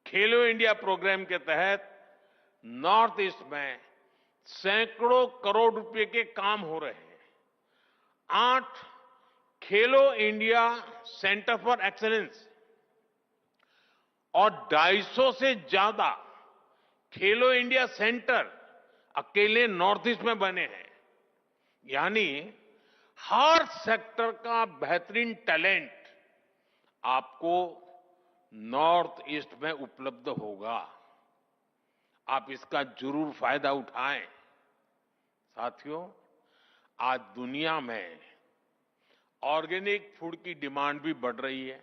खेलो इंडिया प्रोग्राम के तहत नॉर्थ ईस्ट में सैकड़ों करोड़ रुपए के काम हो रहे हैं। 8 खेलो इंडिया सेंटर फॉर एक्सीलेंस और 250 से ज्यादा खेलो इंडिया सेंटर अकेले नॉर्थ ईस्ट में बने हैं। यानी हर सेक्टर का बेहतरीन टैलेंट आपको नॉर्थ ईस्ट में उपलब्ध होगा। आप इसका जरूर फायदा उठाएं। साथियों, आज दुनिया में ऑर्गेनिक फूड की डिमांड भी बढ़ रही है।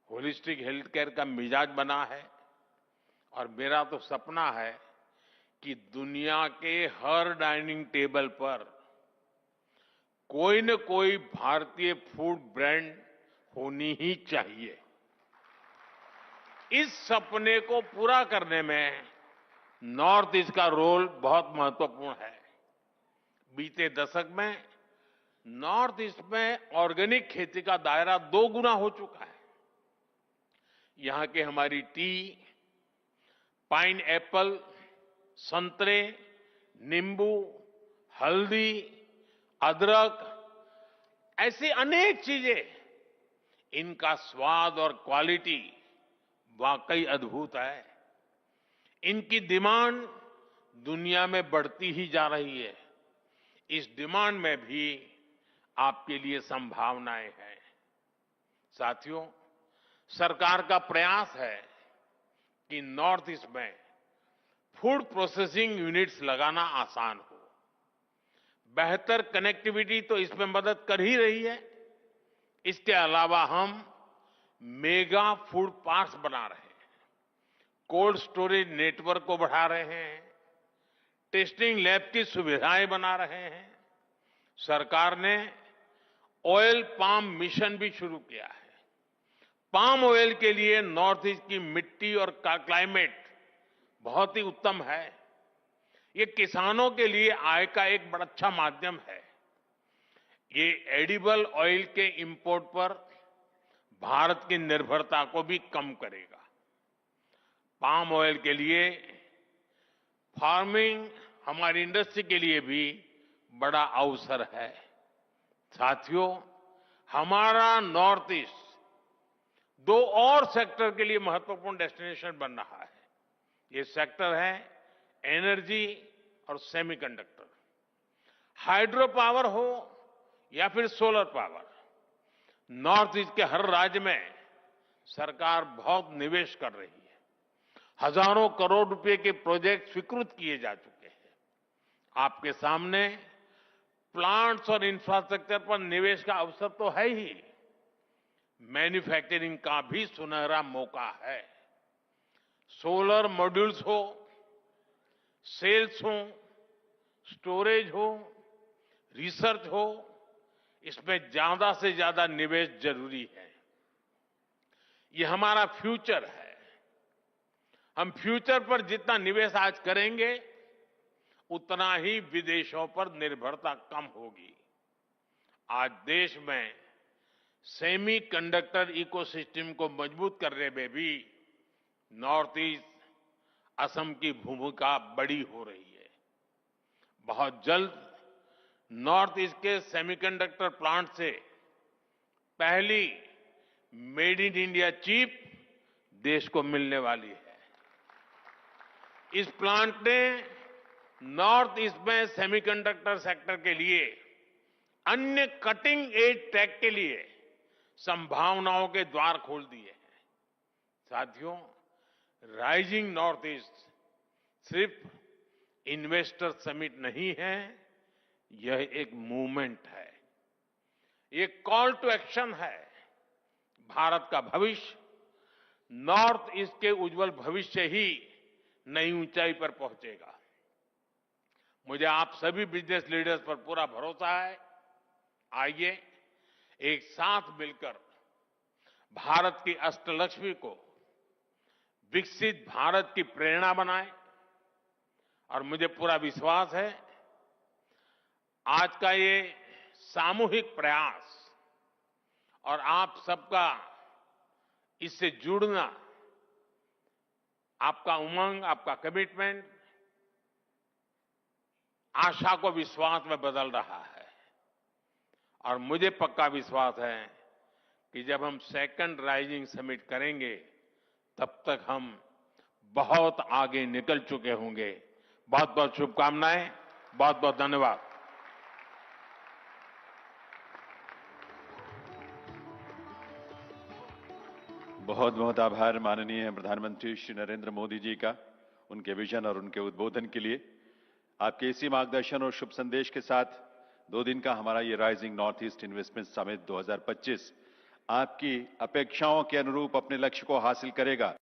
होलिस्टिक हेल्थ केयर का मिजाज बना है और मेरा तो सपना है कि दुनिया के हर डाइनिंग टेबल पर कोई न कोई भारतीय फूड ब्रांड होनी ही चाहिए। इस सपने को पूरा करने में नॉर्थ ईस्ट का रोल बहुत महत्वपूर्ण है। बीते दशक में नॉर्थ ईस्ट में ऑर्गेनिक खेती का दायरा 2 गुना हो चुका है। यहां के हमारी टी, पाइन एप्पल, संतरे, नींबू, हल्दी, अदरक, ऐसी अनेक चीजें, इनका स्वाद और क्वालिटी वाकई अद्भुत है। इनकी डिमांड दुनिया में बढ़ती ही जा रही है। इस डिमांड में भी आपके लिए संभावनाएं हैं। साथियों, सरकार का प्रयास है कि नॉर्थ ईस्ट में फूड प्रोसेसिंग यूनिट्स लगाना आसान हो। बेहतर कनेक्टिविटी तो इसमें मदद कर ही रही है। इसके अलावा हम मेगा फूड पार्क्स बना रहे हैं, कोल्ड स्टोरेज नेटवर्क को बढ़ा रहे हैं, टेस्टिंग लैब की सुविधाएं बना रहे हैं। सरकार ने ऑयल पाम मिशन भी शुरू किया है। पाम ऑयल के लिए नॉर्थ ईस्ट की मिट्टी और क्लाइमेट बहुत ही उत्तम है। ये किसानों के लिए आय का एक बड़ा अच्छा माध्यम है। ये एडिबल ऑयल के इंपोर्ट पर भारत की निर्भरता को भी कम करेगा। पाम ऑयल के लिए फार्मिंग हमारी इंडस्ट्री के लिए भी बड़ा अवसर है। साथियों, हमारा नॉर्थ ईस्ट 2 और सेक्टर के लिए महत्वपूर्ण डेस्टिनेशन बन रहा है। ये सेक्टर है एनर्जी और सेमीकंडक्टर। हाइड्रो पावर हो या फिर सोलर पावर, नॉर्थ ईस्ट के हर राज्य में सरकार बहुत निवेश कर रही है। हजारों करोड़ रुपए के प्रोजेक्ट स्वीकृत किए जा चुके हैं। आपके सामने प्लांट्स और इंफ्रास्ट्रक्चर पर निवेश का अवसर तो है ही, मैन्युफैक्चरिंग का भी सुनहरा मौका है। सोलर मॉड्यूल्स हो, सेल्स हो, स्टोरेज हो, रिसर्च हो, इसमें ज्यादा से ज्यादा निवेश जरूरी है। ये हमारा फ्यूचर है। हम फ्यूचर पर जितना निवेश आज करेंगे, उतना ही विदेशों पर निर्भरता कम होगी। आज देश में सेमीकंडक्टर इकोसिस्टम को मजबूत करने में भी नॉर्थ ईस्ट, असम की भूमिका बड़ी हो रही है। बहुत जल्द नॉर्थ ईस्ट के सेमीकंडक्टर प्लांट से पहली मेड इन इंडिया चिप देश को मिलने वाली है। इस प्लांट ने नॉर्थ ईस्ट में सेमीकंडक्टर सेक्टर के लिए अन्य कटिंग एज टेक के लिए संभावनाओं के द्वार खोल दिए हैं। साथियों, राइजिंग नॉर्थ ईस्ट सिर्फ इन्वेस्टर समिट नहीं है, यह एक मूवमेंट है। ये कॉल टू एक्शन है। भारत का भविष्य नॉर्थ ईस्ट के उज्जवल भविष्य ही नई ऊंचाई पर पहुंचेगा। मुझे आप सभी बिजनेस लीडर्स पर पूरा भरोसा है आइए एक साथ मिलकर भारत की अष्टलक्ष्मी को विकसित भारत की प्रेरणा बनाएं। और मुझे पूरा विश्वास है आज का ये सामूहिक प्रयास और आप सबका इससे जुड़ना, आपका उमंग, आपका कमिटमेंट आशा को विश्वास में बदल रहा है। और मुझे पक्का विश्वास है कि जब हम सेकंड राइजिंग समिट करेंगे तब तक हम बहुत आगे निकल चुके होंगे। बहुत बहुत शुभकामनाएं, बहुत बहुत धन्यवाद। बहुत बहुत आभार माननीय प्रधानमंत्री श्री नरेंद्र मोदी जी का, उनके विजन और उनके उद्बोधन के लिए। आपके इसी मार्गदर्शन और शुभ संदेश के साथ 2 दिन का हमारा ये rising north east investment summit 2025 आपकी अपेक्षाओं के अनुरूप अपने लक्ष्य को हासिल करेगा।